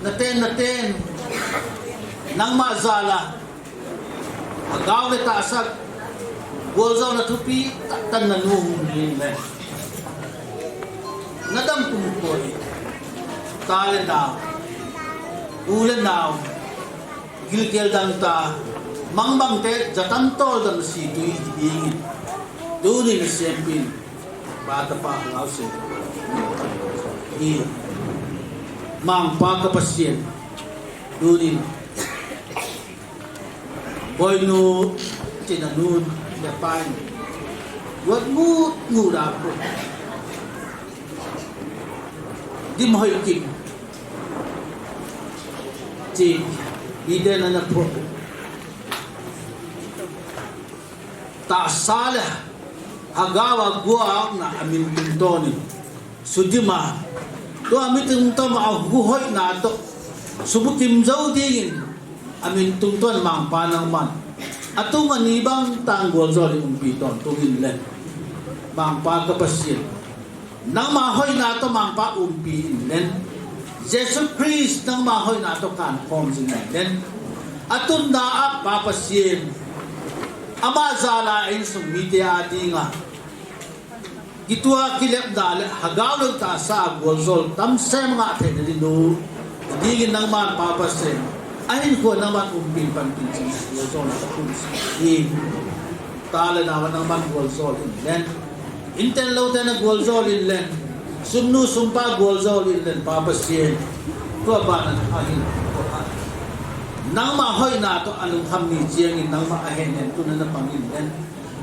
naten nang mazala agaw ni tasak golzaw na tupi tan na nuhong rin nadam tumukoy talen daw ulan daw gilgel dang ta mangbang te jatantol dang si tuwi hingin duni na siyempin bata pa ang hausin i mang pagkapasyen duni Boinu tinanun Japan buat ngura po Dimhoikim ci bida na na po ta salah hagawa gua na amin tuntoni sudima to amin tunton maaguhoy na to subukim zau dingin amin tunton mang panang man ato manibang tanggol zoli umpiton tungin len mang pagkapasyen nang mahoy nato mang pa umpiin len Jesus Christ nang mahoy nato kan form singen len atun daap papasyen ama zala in sumite ati nga gitua kilep dal hagawon ta sa golzol tamsem nga tenelino digin nang man papasyen ahin ko naman umpin panpinsin golzol sa pulis i tala naman naman golzol in len inten law na golzol in len sumnu sumpa golzol in len papasyen ko ba na ahin ko nang mahoy na to anong hamni jiyang nang maahen to na pangillen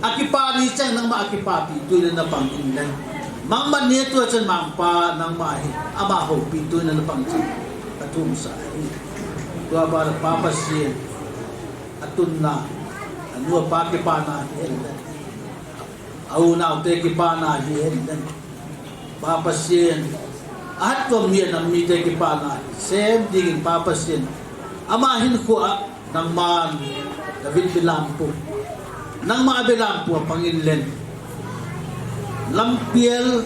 akipani chang nang maakipati to na pangillen mangman neto chan mangpa nang maahen amaho pito na pangchin atum sa dua bar papasyen atun na anu pakipana helen au na te kipana helen papasyen at to miyan ang mite kipana sem digin papasyen amahin ko nang man David bilampo nang mga bilampo pangillen lampiel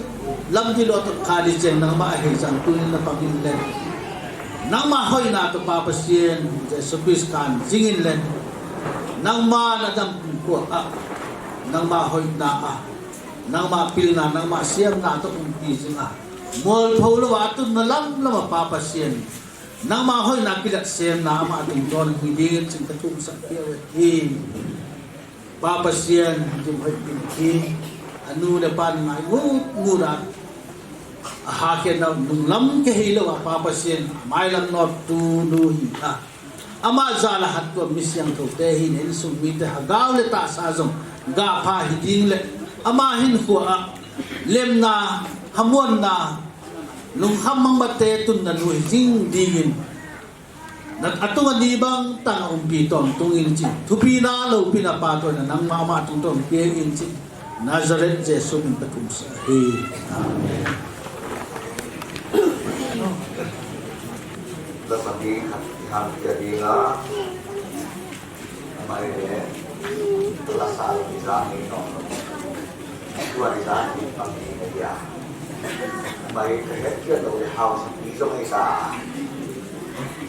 lamdilot kaliseng nang maahisan tunin na pangillen nang mahoy na to papasyen Jesus Christ kan singin len nang manadam ko nang mahoy na nang mapil na nang masiyam na to umpising mol paulo atun na lang papasyen nang mahoy na kilat siyam na ama ating doon hidingin sing katung sa kiyawahin papasyen Dimhoikim anu na pan nga ngurat ahakin na nunglam kahilaw papasyen may lang not tunuhin ama zalahat ko misyang kautehin en sumite hagaw le ta sazong gapa hiding le amahin ko lem na hamon na nung hamang batetun na nuhing dingin nat atong adibang tang umpiton tungin chin tupina lo pinapato na nang mama tungton piengin chin Nazareth Jesus min patumsa amen Lamagi ham jadi nga may lasal isang ino tuwa isang pangingaya may kahit daw house isang isa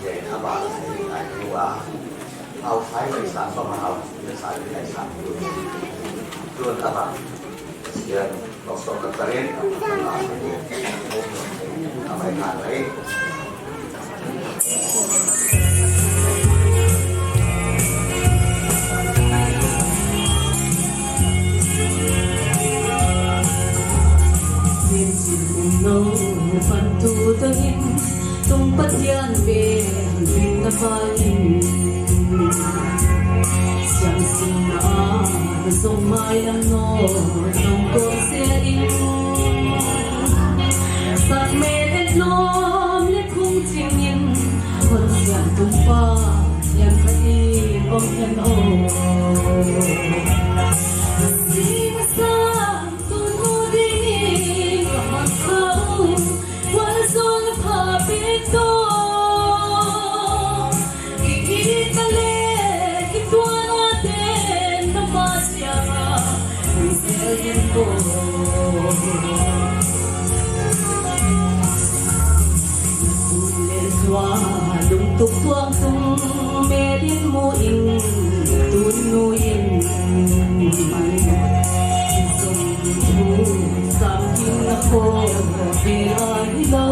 jadi abang ini ayuah house ay may isa pa house sa ay isa tuon abang yan doktor katarin amay kanay no phần tu tôi in tung bất yên về bình nafai chẳng xin na sông mai làm nô nông con sẽ in sắc mê lom lệ khung chim in con giang tung pha yang khai bom hen ô si sa tu nu đi cả sao quan zon pha bê tô ki ta lệ ki tua na ten na ma sia se yen cô lung tuk tuang tung me din mo in tun nu in sum tu sam kin na ko be ai lo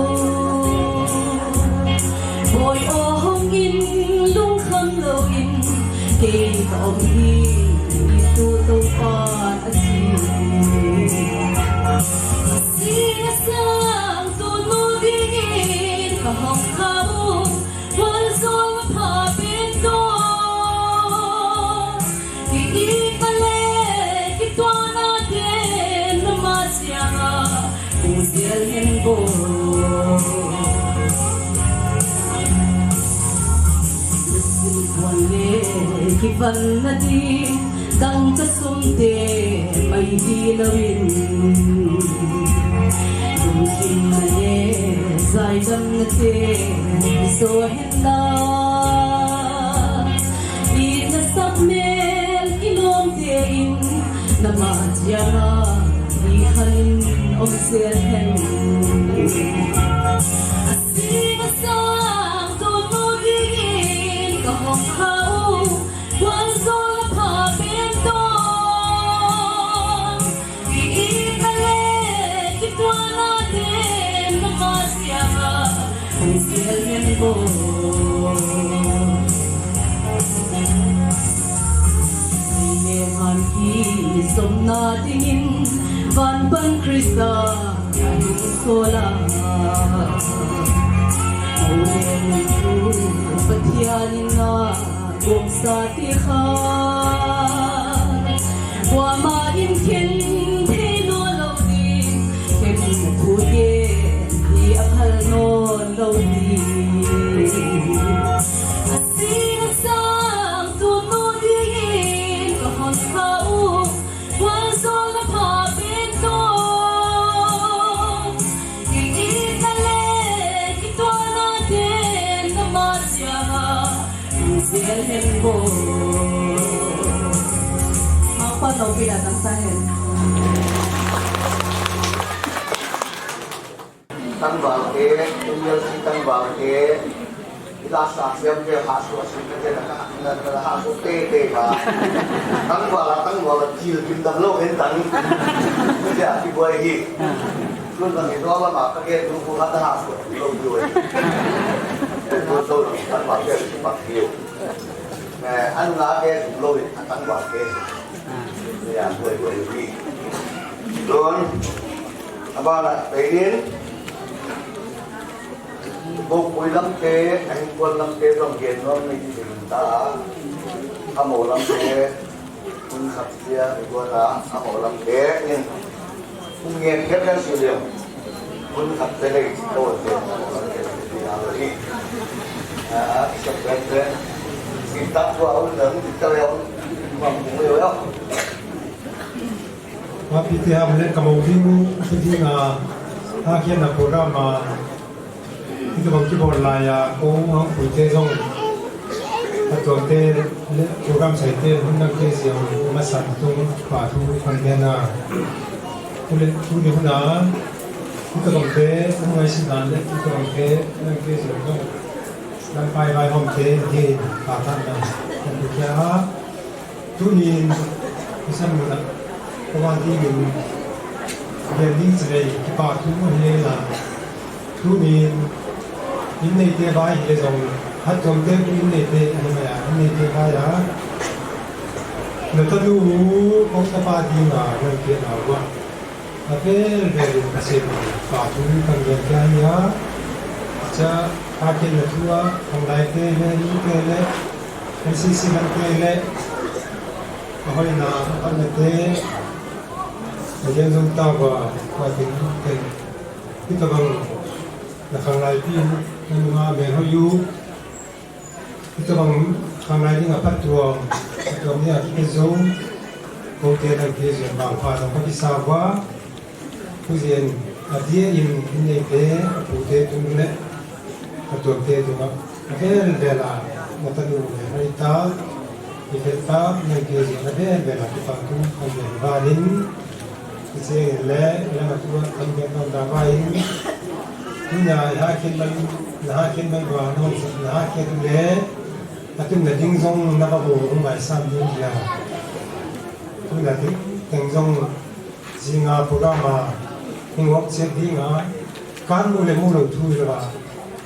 boy o hong in lung kham lo in ke om hi tu tu pa asi si sang tu nu ding ka hong khao one song pa bin do ki pale ki to na de na ma sia u siel hen bo ki van na di dang ka sum te mai di na win dum kin na ye zai dam na te so hen na i na sap mel ilom te in na ma ja na i hanin om se hen asina sang to mo din ka hong khao quan zon pa ben do ki ta le ki tua na den na ma sia siel hen bo ne han ki som na dingin van ban krista sola Awen tu patianin na gom sa ti kha wa ma in ken the no lo di ken ku ye di aphal no lo di asin sang tu no di ka hon sa u wa so la pa bin to siel hen bo apa tau pinatang sahen tăng vào cái nhân sĩ tăng vào cái la sa xem cái hạ số sinh cái là hạ số tê tê mà tăng vào là chiều kim tâm lâu đến tăng bây giờ thì vui gì luôn là cái đó là mà cái đúng không hát hạ số lâu rồi tôi tăng vào cái bạc nhiều ăn lá cái lôi tăng vào cái bây giờ vui gì luôn ba là để đến bộ quỳ lâm kế anh quân lâm kế dòng hiền nó mình thì ta âm mộ lâm kế quân khắp kia thì quân là âm mộ lâm kế nhưng cũng nghe hết các sự liệu quân khắp tới đây tôi thì làm gì sắp đến kita buat undang kita yang mampu ya. Tapi tiap bulan kamu bingung sedih na, akhirnya nak program itu bagi bola ya, orang putih song atau program saya hendak kes yang masak tu patu pandena, boleh na itu bagi orang Islam itu bagi hendak kes yang dan pai hom te he patan na kita tu ni bisa mula kawan di ni sere kita tu ni la tu ni ini te bai le song hat jom te ini te anu ya ini te bai ya na tu ong ta pa di na ke na wa very massive party convention cha akin na tua ang laite le NCC ng kele ahoy na anate ayan yung tawa pating ito bang nakangalpin ng mga mehoyu ito bang kangalpin nga patuwa ito niya kizong kung kaya nag-kizong bang parang pag-isawa kuzian adia in inete pute tungle atorte tunga akel bela matanu harita ifeta nagezi abe bela tipatu kambe balin ise le la matua kambe kanda bain punya hakin man wa no hakin le atun na dingzong nakabo ngai sam din ya punya dingzong zinga programa ingok set di nga kan mo le mo lo thu ra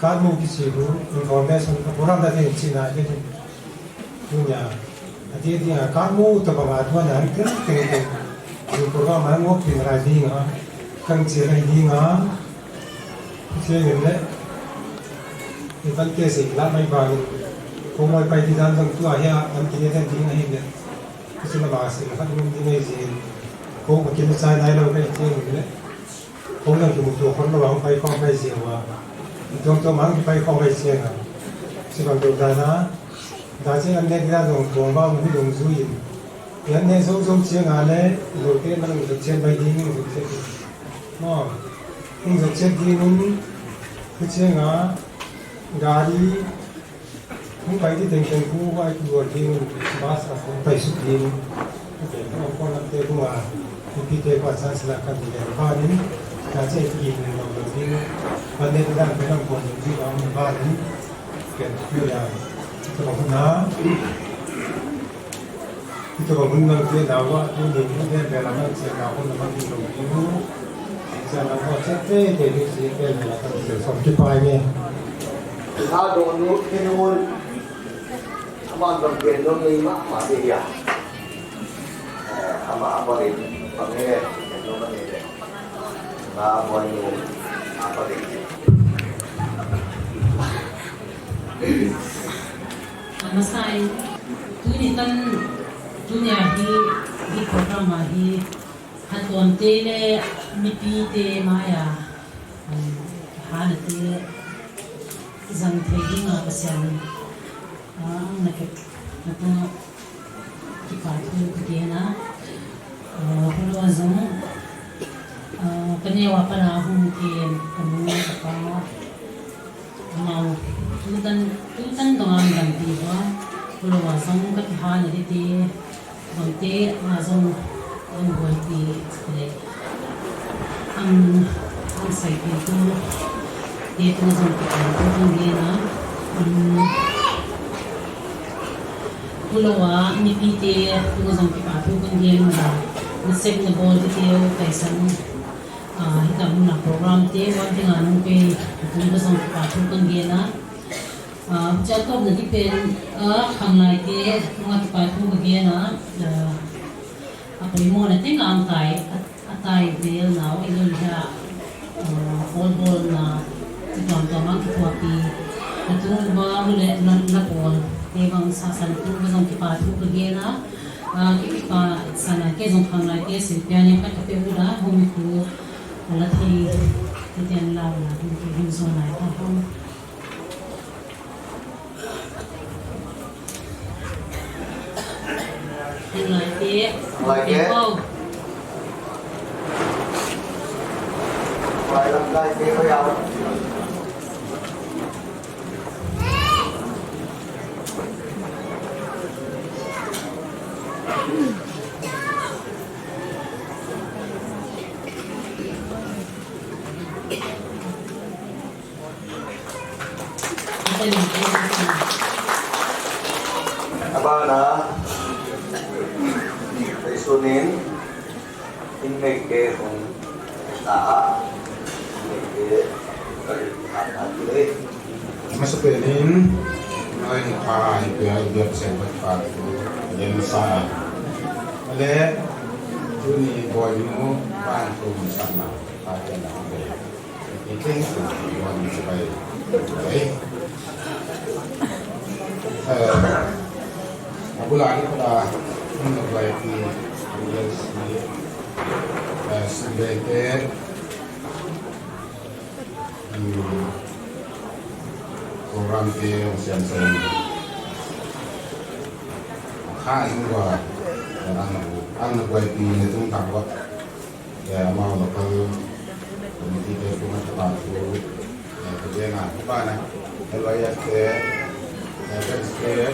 kan mo kisi ru information ka pura da den china de punya ati di nga kan mo to ba ma thwa na ke ke yung programa ngok pin ra di nga kan che ra di nga che le iban ke se la mai ba ni ko mo pai di dan dang tu a ya am ti ne den di nga hi de kisi na ba se ka dum di ne ji ko ma ke sa dai lo ka che ni le không là dùngตัวคนเราไปข้องไปเสียว่าตัวมันไปข้องไปเสียนะสิบางตัวได้นะแต่เช่นอันนี้ก็ต้องตัวบ้ามันต้องสู้ยินยันเนี่ยสู้เชียงอะไรโลกที่มันต้องเชียงไปดีมันต้องเชียงอ๋อมันต้องเชียงดีมันคือเชียงอ่ะกาดีมันไปที่ถึงเป็นผู้ว่าตัวดีมันบ้าสักไปสุดดีมันเป็นคนคนนั้นเตะผู้ว่าที่เตะภาษาสลักกันดีเลยบ้านนี้การใช้ที่ดินเราแบบนี้วันนี้ด้านไปด้านบนที่เราบ้านนี้เกิดขึ้นอย่างจะบอกนะที่จะบอกมันเกิดดาวว่าที่ดินที่ได้แต่ละมันเสียดาวคนละมันที่เราไม่รู้เสียแล้วก็เช็ดเต้เดี๋ยวเสียเป็นอะไรก็เสียสองที่ปลายเนี่ยถ้าโดนนู้นที่นู้นบ้านต้องเปลี่ยนต้องมีมากมาดีอ่ะama apa deh pakai itu pakai deh nah Boinu apa deh masai tu ni kan dunia hi program hi hatuan tele mipi te maya hana te zang thegi nga pasyan naket nato kipatu kena kalau azam kanya wapana hum ke kamu apa mau tutan dengan ganti ba kalau azam katihan itu ganti azam ganti ang sai itu dia tu azam kita dia na Pulawa ni pite tungazang kipatu kan dia mula nasib na bol titiyo kaysan hita muna program te wag dengan pe tungazang kipatu kan dia na jatuh na dipen hanglay te mga kipatu kan dia na ako mo na tingang atay del now ilol siya bol na tamang kituapi natung ba mula na bol Ebang sasan tu bezong kipatu kegena kipa sana kezong khamla ke silpianya ka te ura homiku alathi titian laula ki himzona ta hom like Abana, isunin, ingay ke kung taa, ingay ke Masupirin, ngayon ipiyag sa iba't pato, yan sa Mali, ito ni Boinu, บ้านตูมสักหน่อยพาเดินหลังเลยอีกเรื่องวันจะไปบุลาที่เราไปที่เรื่องสิ่งเล็กโปรแกรมเกี่ยวกับเสียงข้าอยู่ว่าอันนั้นไปที่นี่ต้องทำว่าya mau lokal komite de kuma ta ko ko de na bana elo ya ke este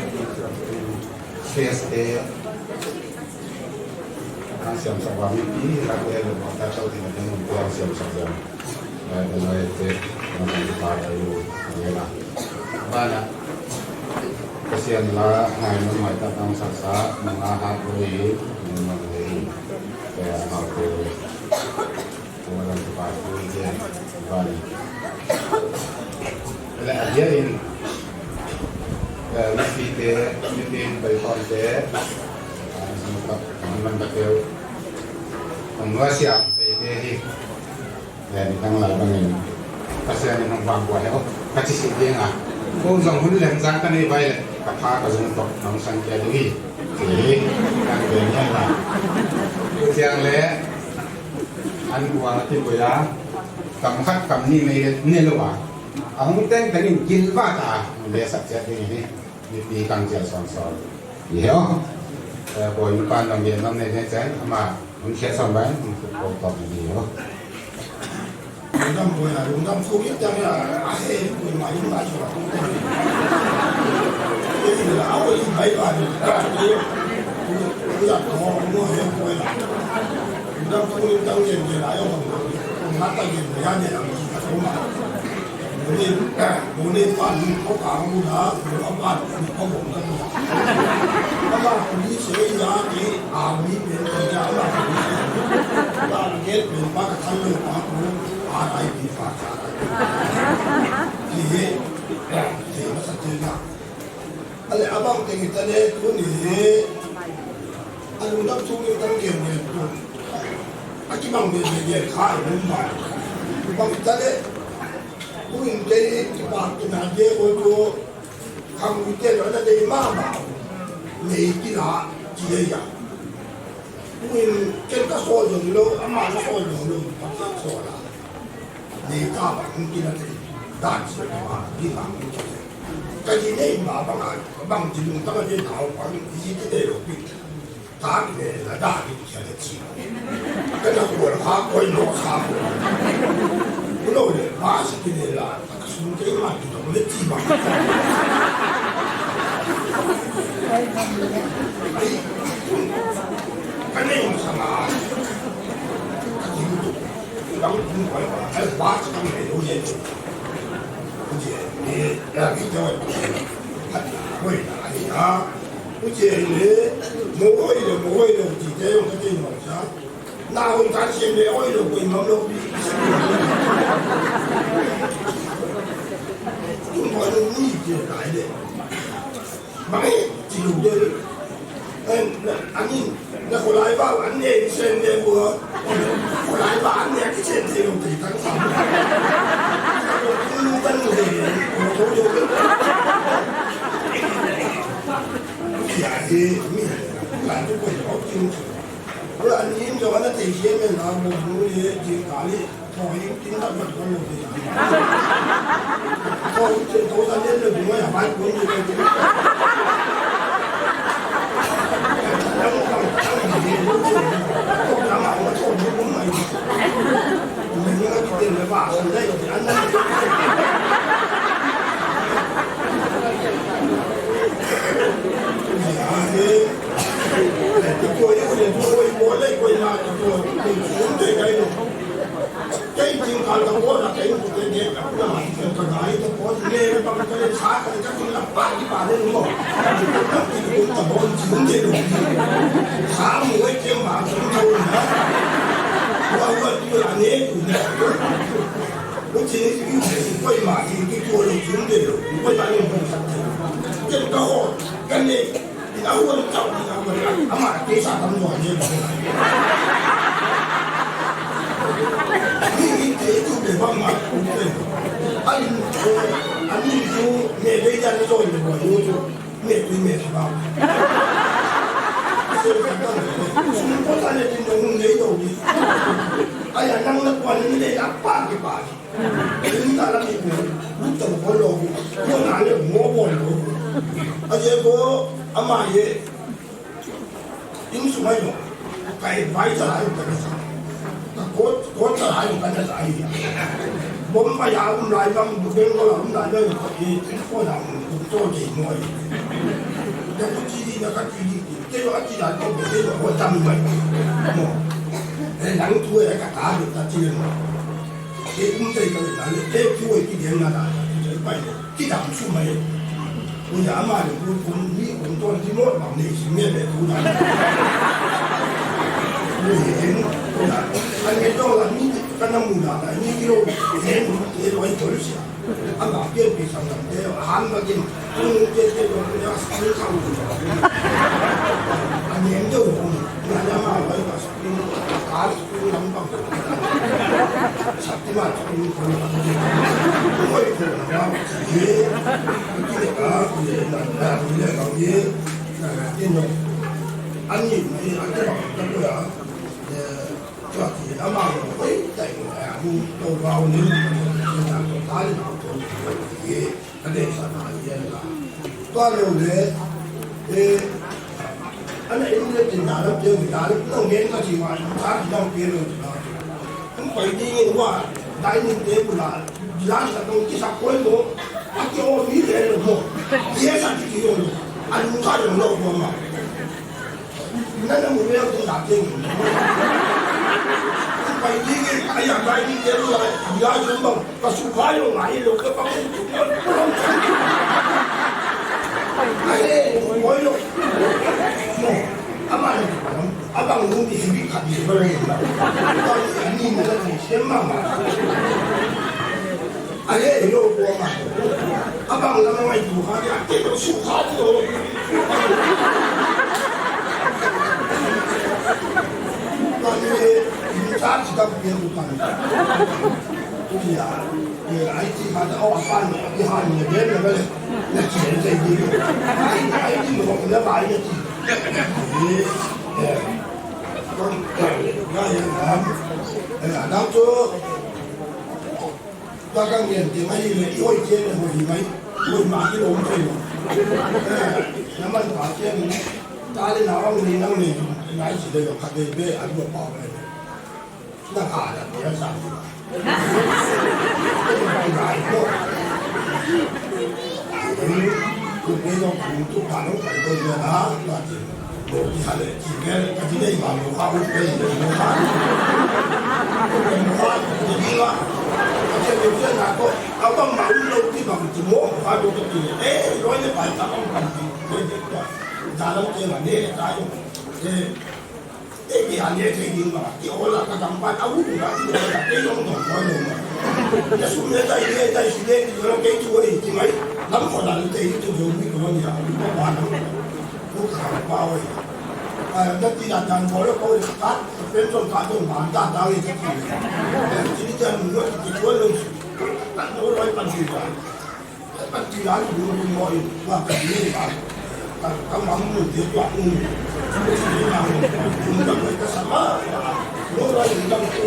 siam sa ba mi ni la ke lo ta ta ti na no ko siam sa ba elo ya ke no ta ta yo ya na bana kesian la ngai no mai ta tang sa sa na ha ko ni no ni ya ha ko orang tempat itu Bali. Kalau dia ini mesti berikut dia, semua teman betul. Semua siap ini. Dan kita melakukan ini. Pasal ini orang buat itu, kasih sedih ah. Kau jangan hunde lensang kan ini baik. Kapal kasih untuk nongsan jadi. Jadi kan banyak lah. Siang le. Anh qua tìm người đó cầm khách cầm ni mày nên là bà ông tên cái gì chín ba ta để sạch sẽ thế này đi càng chơi sòn sòn hiểu rồi những bạn làm việc năm nay thế chứ mà muốn chơi sòn bán cũng có tập gì hiểu đúng năm tuổi là đúng năm số biết rằng là ai người ngoài chúng ta chỉ là không tên cái gì là áo gì mấy bạn bây giờ có mua hết rồi là năm tuổi tăng tiền thì lại ông hát tăng tiền thời gian này là số mà muốn đi phản có cả ông đã ông phản có một cái các bạn đi chơi giá thì đi đến thời gian là kết mình bắt thay đổi phát cũng ai bị phạt thì nó sẽ chơi nào anh lại abang tiếng internet cũng như anh năm tuổi tăng tiền này Aki bang dia khai rumah, bang tadi, mungkin jadi bang tu itu kamu itu ada dari mana, ni kira dia, mungkin kita soal dulu, amal soal dulu, tak soal lah, ni kabar mungkin ada dan semua kita, jadi ni bang jadi tak ada tahu bang ini dia lebih.打给那大的现在起，跟着我的话我也弄差不多，不弄的八十斤的啦，兄弟嘛就怎么的鸡嘛，跟那种什么，然后很快吧，还八十斤没有研究，而且你比较很贵的呀。我建议莫会的，直接用这种方式，那我咱现在会的会忙了，中国的意见来的，买就的，那后来把完的现在我，后来把完的现在用给当上，真的，我都有。thì làm cho quần áo chung rồi anh em cho nó thì xem mình làm một buổi chuyện cả đi thôi những chính thức mình có một gì thôi chuyện tối ra đến được mới là bán cuốn như vậy không làm nào nó thôi nó cũng mày mình nó cái tiền là vả ở đây thì anh tôi bố lấy quay lại tôi xuống để cái đó cái chuyện cần là bố là cái một cái gì cả là cái này tôi có nghe bằng cái xã cái chắc là ba lên đúng không thì cũng là bố xuống để được xã mỗi cái mà xuống thôi nữa qua tôi là nghe lúc thì cái quay mà thì cái tôi là xuống để được quay lại lên cái câu cái này aku kan tahu ni apa dia, amat kisah kamu aja. nó rồi thì bỏ vô cho mệt vào chúng có ta lên đồng lấy đầu đi ai là năng lực quan đến đây áp ba cái bà chúng ta làm gì lúc tầm có lô có nào để mua bồn lô ai giờ có ama ye những số này cái vài giờ lại một cái sao có giờ lại một cái sao ấy bom bây giờ lại bằng một bên có làm lại đây thì có làm một chỗ gì ngoài để có chi đi là các chi đi cái đó chỉ là công việc của họ trăm vậy để nắng thui là cả được ta chưa cái cũng đây cái là cái thui cái điểm là cái bài cái đảm số mấy bây giờ mà được cũng nghĩ cũng tôi chỉ nói bằng này chỉ nghe để thu lại anh ấy cho là những cái năm mùa là những cái đồ thế cái loại tuổi gì anh bảo kia bị sao thế hắn mà cái cái đồ nó sáng không anh em đâu là nhà mà phải là cả cái năm bằng sắp tới mà cũng tôi cũng là cái đó thì là cái nó anh nhìn thấy anh cái bằng cái đó cho thì nó mang một cái chạy là mua đồ vào nên là cái nào cũng cái đây sản phẩm là toàn đều để anh ấy cũng lên nhà đó chơi nhà đó nó nghe nó chỉ mà sáng thì đâu kia rồi không phải đi nghe qua đại ninh thế là giá là đâu chỉ sắp quên rồi anh cho phí để được một giá sản chỉ rồi anh không sai được đâu mà nên là một cái tôi làm chơi phải đi cái nhà này đi cái rồi giá chúng bằng và số phái rồi lại rồi cái bác ai đấy ngồi rồi abang nung di sini kat di sebelah ini mana ni siapa mah ayah yo buat mah abang lama mai tu hari aku tu suka tu kalau ini cari kita punya bukan ya IT ada orang pan di hari ni dia nak nak cari jadi IT mau kena bayar con ra hiện làm đau chưa ta càng nghiền thì mấy người ôi trên là hồi mấy hồi mà cái đồ chơi nó mà bảo trên ta lên nào ông đi nào này ngay chỉ để học cái về ăn bữa bỏ này nó cả là nó sao cũng bây giờ cũng chụp ảnh cũng phải tôi giờ đó là bộ chỉ là chỉ cái gì đây mà một khoa cũng đây một khoa thì đi lo cái điều kiện là có áo bông màu lâu thì bằng chỉ mua một khoa đâu cái gì đấy nói như vậy ta không cần gì cái giá đâu kia là nè cái cái anh ấy thấy gì mà kiểu là cái thằng bạn áo cũng là cái giống thằng coi rồi mà cái số này đây xin đây thì nó cái chuối thì mấy lắm còn là cái tôi dùng cái con gì nó bán nó khảo bao ấy đất thì đặt hàng có nó cắt bên trong cả trong bán ta cái gì chỉ đi chơi mình cái chuối luôn bạn nó nói bạn gì đó thì đúng mọi và cái gì bạn các mắm mình tiếp tục chúng ta phải cái sama lúc đó chúng ta phải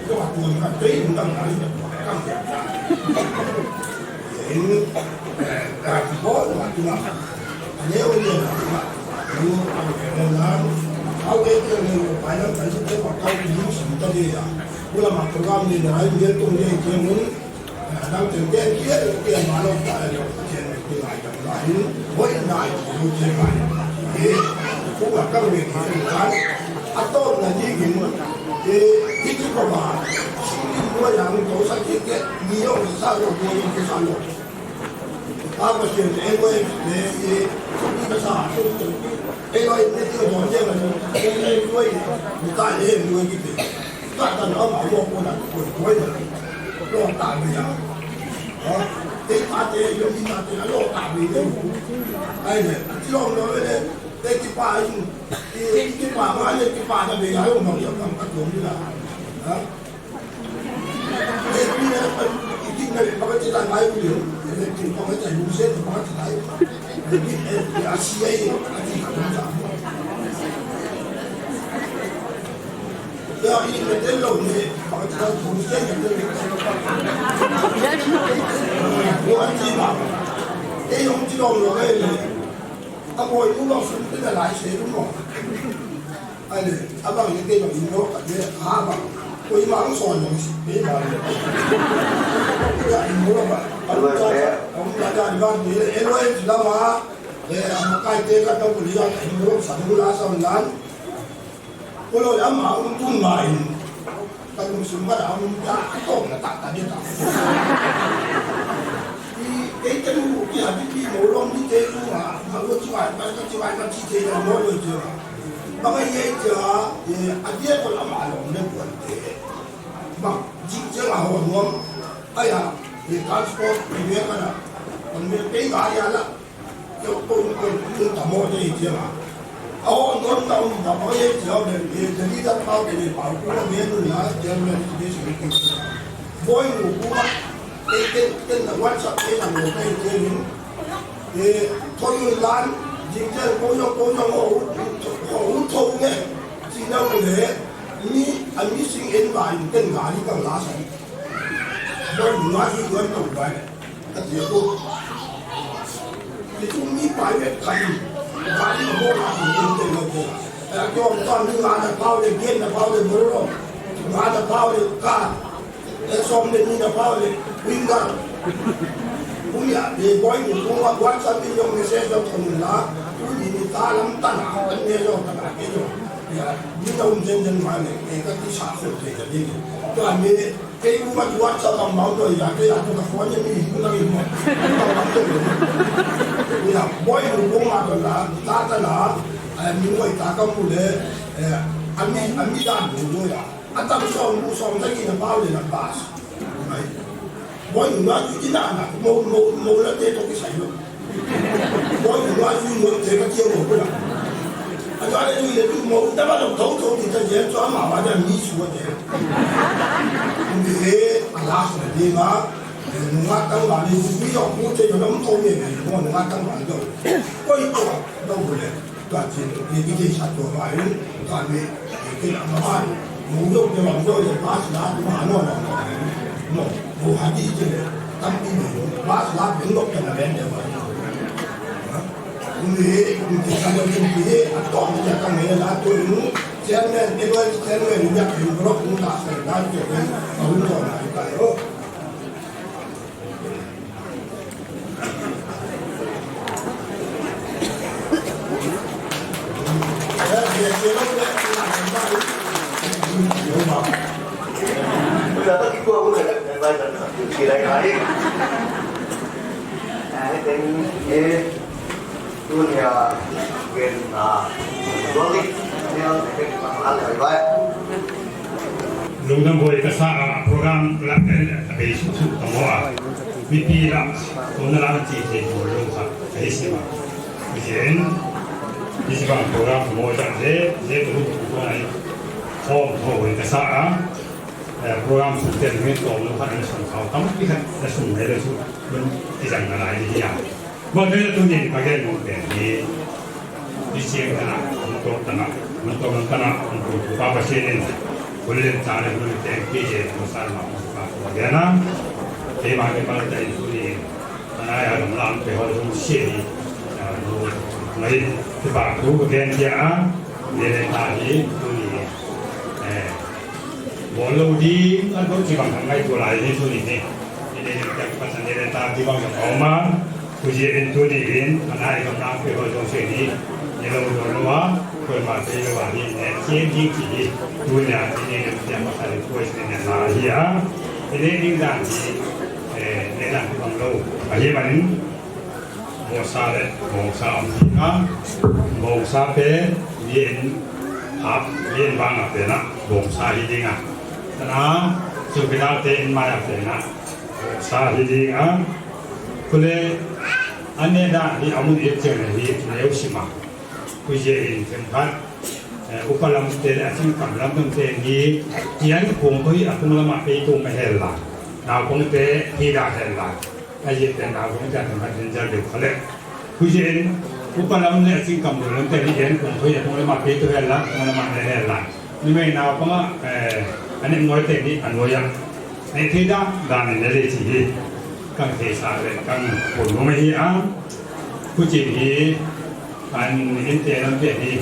cái hoạt động các cái chúng ta phải cam kết những cái khó là chúng ta nếu như là như là áo cái này phải là phải cái hoạt động những sự ta đi à bây giờ mà program này là những công nghệ chuyên môn đang thực hiện cái mà nó phải là cái này lại với này một cái này thì cũng là các việc hiện tại atau là gì cái có mà mua hàng chỗ sản xuất cái nhiều sao rồi mua cái sản lượng ta có chuyện em ơi để cái sản em ơi cái tiêu chuẩn chứ là em ơi người ta để nuôi cái gì ta cần ở bảo hộ của nó cuối rồi nó tạo bây giờ đó cái ta để dùng cái ta để nó tạo bây giờ ai này chỉ lo nó đấy cái bà mà lên cái bà là bị gái của nó giờ làm các chuyện như là đó cái này nó chỉ là cái chỉ là cái gì thì có cái chạy mua xe thì có cái chạy thì ACA thì không chạm giờ ini betul loh ni kalau kita bukan betul bukan cina ini orang cina loh ni apa itu orang sudah tidak lai sih rumah ini abang ini dia orang Indo dia abang kau imam soal ni ini baru ya Indo apa orang ada di bawah ni elok sudah mah makai teh kata boleh ada Indo satu lasa bulan kalau dia mau tu main, kalau semua dah muda, kau nak tak dia tak. Ini tu dia di molong di tu ah, kalau cuai macam ciri yang molong je. Bagai ye je, dia kalau malam dia buat dia. Bang, jika awak ngom, ayah, transport dia mana, kami pergi gaya lah, kau tak mau je je lah. Ông con tàu mà có gì cho nên đi ra bao để bảo cũng là miếng nữa cho nên đi xử lý Boinu cũng cái là quan trọng cái là người ta chơi thì thôi người lan chính chân cố nhau hổ thâu nghe chỉ đâu để anh đi sinh yên bài cái ngã đi càng lá sấy Boinu nói gì nói tổng vậy cái gì cũng thì chúng đi bài về thành Kali mau nak ingin tu, kalau orang ni ada power le game, ada power le bro, ada power le car, som le ni ada power le winger. Punya di Boinu semua buat sambil yang mesej tu semula, tu ni dalam tanah, ni yang tanah itu. Ya, di dalam jenjen mana, kita di sakut jadi. Tu kami kayu buat sama mau tu ya, kita tu kawan ni kita ni. Ya, Boinu rumah adalah tak adalah minum tak kamu le, ami dah dulu ya. Atau musom lagi nampak le nampak. Boinu lagi tidak nak mau lagi tu kisah itu. Boinu lagi mau jaga dia mau pula. Ada yang itu mau dapat tahu kita je cuma mahu ada misu aja. Ini alas ni mah. Nunggu tang balik bumi yang punya yang tahu ni, nunggu tang balik tu, kau itu dah boleh. Tapi ini satu hari kami kita makan, mungkin dia makan dia pas lah, mana orang no, bukan di sini, tapi pas lah bengok kena benda mana. Ini kalau ini atau dia akan melihat tu ini, jangan dia berok muda sedang jadi orang orang itu. Bây giờ tất cả cũng là vai trò chỉ đại khái cái dunia gen balik yang hal yang baik. Lungdang boleh kesah program pelatihan dari susu semua. Mesti lah, tuan lah ciri boleh sah. Jadi siapa? Mungkin di sebuah program semua jadi perlu tuan boleh kesah program sudah dengan tuan lupa dengan semua. Kamu kita semua ada tu tidak ada dia. Bagaimana tu ni bagian mungkin di sini untuk tanah untuk apa sih ni boleh cari boleh tengki masalah bagaimana bagaimana dari itu ni mana yang dalam perjalanan sini mari kita tu bagian dia tadi tu ni walau di kan tu cibang hangai tu lain itu ni ini kita pasal dia tadi bang sama Ujian itu ni, mana yang nak pergi sini, kalau berdoa, kalau masih berdoa ni, cincin cincin, dunia ini yang masalah kuis ini lahir, ini dah ni dah banglo, bagaimana? Masa Amerika, masa pe, yen bang apa nak, masa ini ngah, karena sebenarnya in maya apa nak, masa ini ngah. Kule ane dah di amun itu ni lewat sima, kuje tempat upalam teri asing kamlam teri ni kian kongkoi aku malam apa itu mehela, nah kong teri tidak hela, aje dan aku macam tempat jadi kalau kujen upalam ni asing kamu dalam tadi jen kau tu ya kau lemah itu helah kau lemah helah ni mana apa mah ane mulai tadi anwaya ni tidak dan ni sih kan desa kan pun rumah yang kujen ni an ini dalam tadi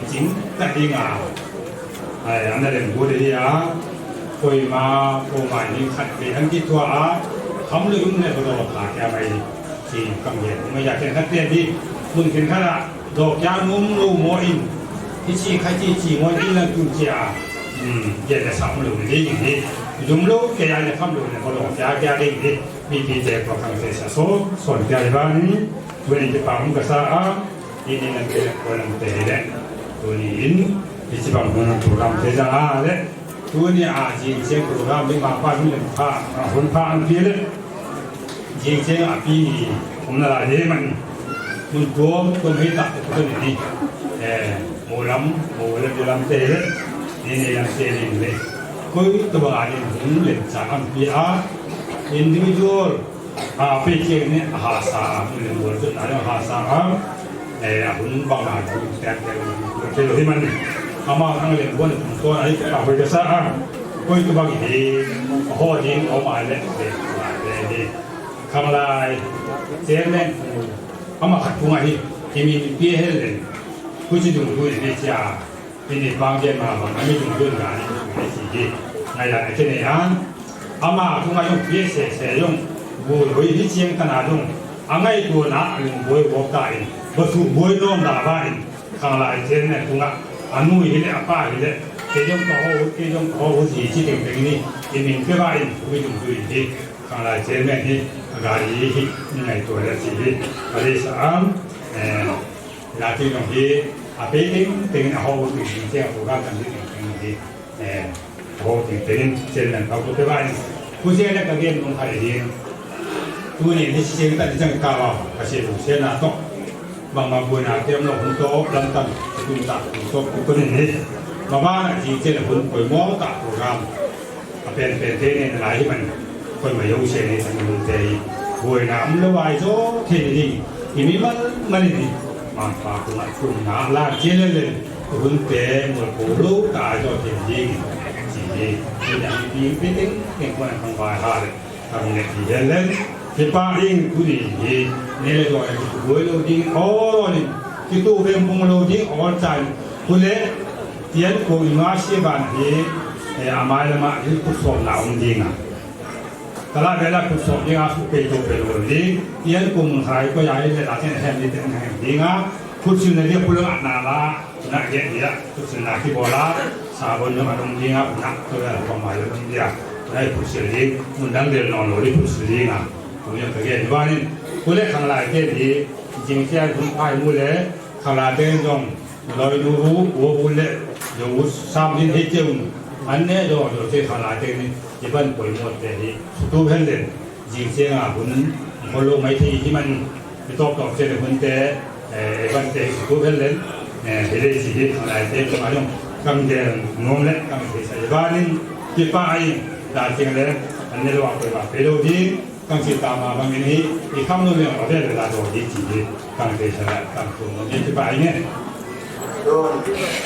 jing tadi ngah anda yang boleh ya kau ima kau main kat di angkit tua kamu lu ini berdoa pakai apa ini si kamuไม่อยากเห็นคัดเตียนที่มึงเห็นขนาดดอกยางงุ้มรูมอินที่ชีใครที่ชีมอินแล้วจุนเจียเย็นแต่สามลูกนี่อย่างนี้ยุ่งลูกแกยังจะทำลูกเนี่ยพอดอกยาแกได้อย่างนี้มีปีเจ็บกว่าครั้งเสียโซ่ส่วนใหญ่บ้านนี้ตัวนี้จะปั๊มกระซ่าที่นี่นั่นเป็นคนนั่งเตะเลยตัวนี้อินที่จะปั๊มคนนั่งถูกรำเสียจ้าเลยตัวนี้อาจีเชียงถูกรำไม่มาป้าไม่เลยผ้าคนผ้าอันเดียวเลยจีเชียงอาปีผมน่ารักเลยมันตัวตัวไม่ตัดตัวนี้โมลัมจะลำเตะเลยนี่ลำเตะเลยคุยตัวอะไรถึงเล่นจากอันพีอาอินดิวิชัลไปเชียงเนี่ยหาสาเรื่องบทสุดท้ายหาสาหุ่นบางอย่างแต่เจอที่มันอามาทั้งเรื่องบนตัวอะไรก็ไปจะสร้างคุยตัวบางทีโหจริงเอามาเลยข้างลายเจนเนี่ยอามาขัดพุงอะไรที่มีเปี้ยให้เลยคุยจุดดูในจ่าเป็นบางเย็นมาบางไม่จุดดูงานในสิ่งที่ในหลายที่ในอันอามาพุงอายุเปี้ยเสียยงบุยที่เชียงขนาดยงอันไงตัวน่ะบุยบอกได้วัตถุบุยน้อมด่าบ้านข้างลายเจนเนี่ยพุงอันนู้นเห็นเลยป้าเห็นเลยเกี่ยงต่อสีที่เด็กๆนี่ที่มีเพื่อนบ้านไม่จุดดูที่ข้างลายเจนเนี่ยนี่การยี่นี่ไงตัวละสีอะไรสามลาที่ตรงที่อาเปิ้งถึงเขาถึงเจ้าผู้การทำที่ถึงที่เขาถึงเจนนั่นเขาตัวบ้านผู้เชี่ยวชาญก็เรียนลงไปเองตัวนี้ที่เชี่ยวชาญจังกล่าวว่าเชี่ยวชาญน่ะต้องบางบุญอาเทียมเราหุ่นโตลำตันหุ่นตัดหุ่นโตตัวนี้บางบ้านที่เจ้าหุ่นป่วยหม้อตัดโปรแกรมเป็นเทนหลายที่มันคนมายุ่งเชี่ยวในสังคมไทยบุญน้ำละวายโซ่เทนนี่ที่มีมันนี่มาฝากคุณน้ำลาเจริญเลยคุณเตะหมดผู้รู้กายจะเห็นยิงจีที่อย่างยิงเป็นเด็กคนทำวายหาเลยทำเนี่ยที่เห็นเลยที่ป้าเองคุณนี่เนี่ยเลยตัวนี้บุญโลดิงอ๋อนี่ที่ตัวเป็นบุญโลดิงอ๋อใจคุณเล่เทียนกูมาเสียบ้านที่อามาเลมาที่กุศลหนาวดิงอ่ะตลาดเวลากุศลยังอาสุเปโตเปโลดิงเทียนกูมันหายก็ย้ายเลยอาจจะแทนที่จะแทนดิงอ่ะคุณสิ่งนี้เรียกคุณเรื่องนาลานักเยอะคุณสิ่งนั้นที่บอกละสาบานยังอารมณ์ดิงอ่ะนักตัวละความหมายแล้วดิงอ่ะได้คุณสิ่งนี้มันดังเดินนอนหรือคุณสิ่งนี้อ่ะคุณยังเคยเห็นว่านี่คุณเล่ข้างหลังเช่นนี้จริงๆแค่คุณพายมือเล่ข้างหลังเดินตรงเราดูหัวบุญเล่อยู่ซ้ำที่เจ้าอันนี้เราอยู่ที่ข้างหลังเดินนี่ที่บ้านป่วยหมดแต่ที่ตู้เพื่อนเล่นจริงๆอ่ะคุณคนลงไม่ที่มันไปตอกเส้นคุณแต่บ้านแต่ตู้เพื่อนเล่นเดี๋ยวสิที่ข้างหลังเดินมาลงกำเดินงงเล่นกำเดินใส่บ้านนี่ที่ป้ายด่าจริงเลยอันนี้เราไปว่าไปดูที่กังสิตามาบางนี้อีกคำนึงเนี่ยเราได้เวลาโดนดีจีกังเตชะกังคุณนี่ที่ไปเนี่ยโดน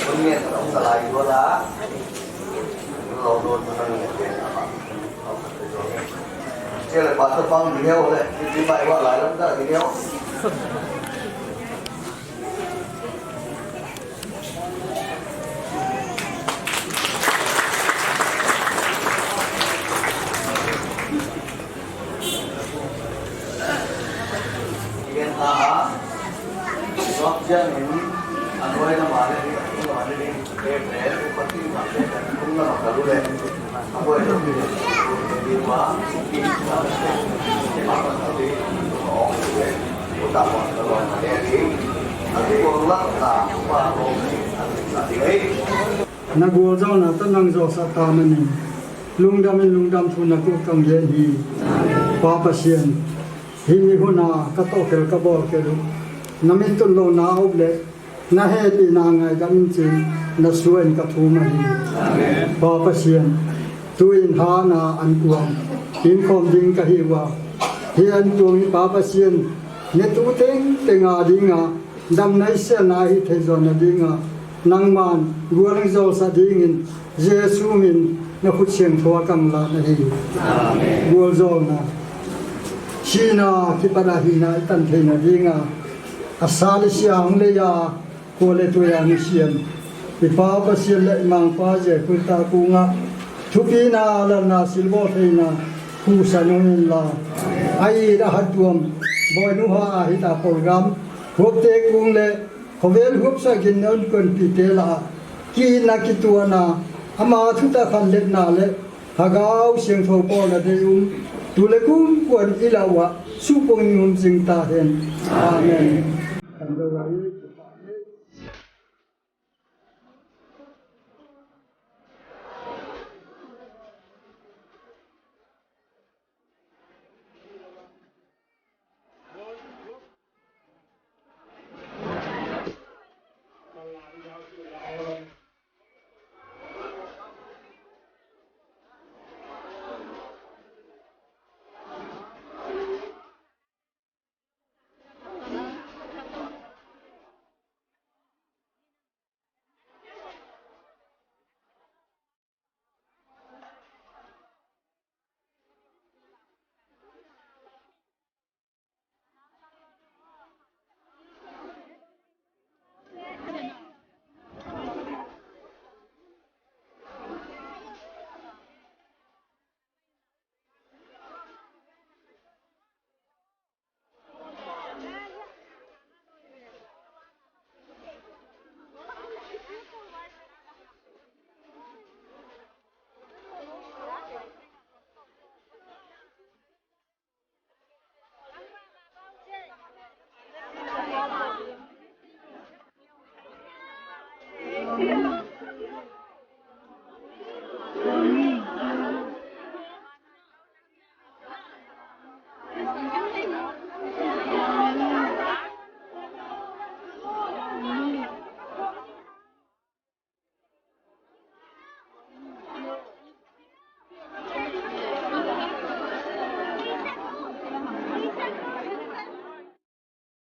คนเนี่ยต้องสลายตัวละเราโดนมันเนี่ยเจ้าเลยปัดตะปังเดียวเลยที่ไปว่าหลายแล้วได้เดียวJangan anway na mali ni Gabriel pati na kung na makalulo ako ito di ba Nagwazau na tanang zo sa tamanin lungdam thu na ku kang ye hi papasien himi huna katokel kabol kelu namitun lo na oble na he na ngai dam chin na suen ka thu ma hi papasien tuin ha na an kuam in khom ding ka hi wa hiền tuồng papa xiên nhớ tu tiếng tiếng đi ngà đam nay sẽ nay thế rồi đi ngà năng man gua năng giàu sa đi ngin Giêsu min na khut xiên thua cam la na hi gua giàu na China kipada hi na tan the na đi ngà asal siang le ya ko le tu ya ni xiên pi papa xiên le mang pa je ku ta ku nga thu pi na la na silbo the na khu sa nong la ai đã hát tuồng Boinu ha hi ta program hộp te cung le khovel hộp sa gin non kon pi te la ki na ki tu na ama thu ta khan le na le hagao siang tho po na de tu le kum kon ilawa su pong yum jing ta hen amen.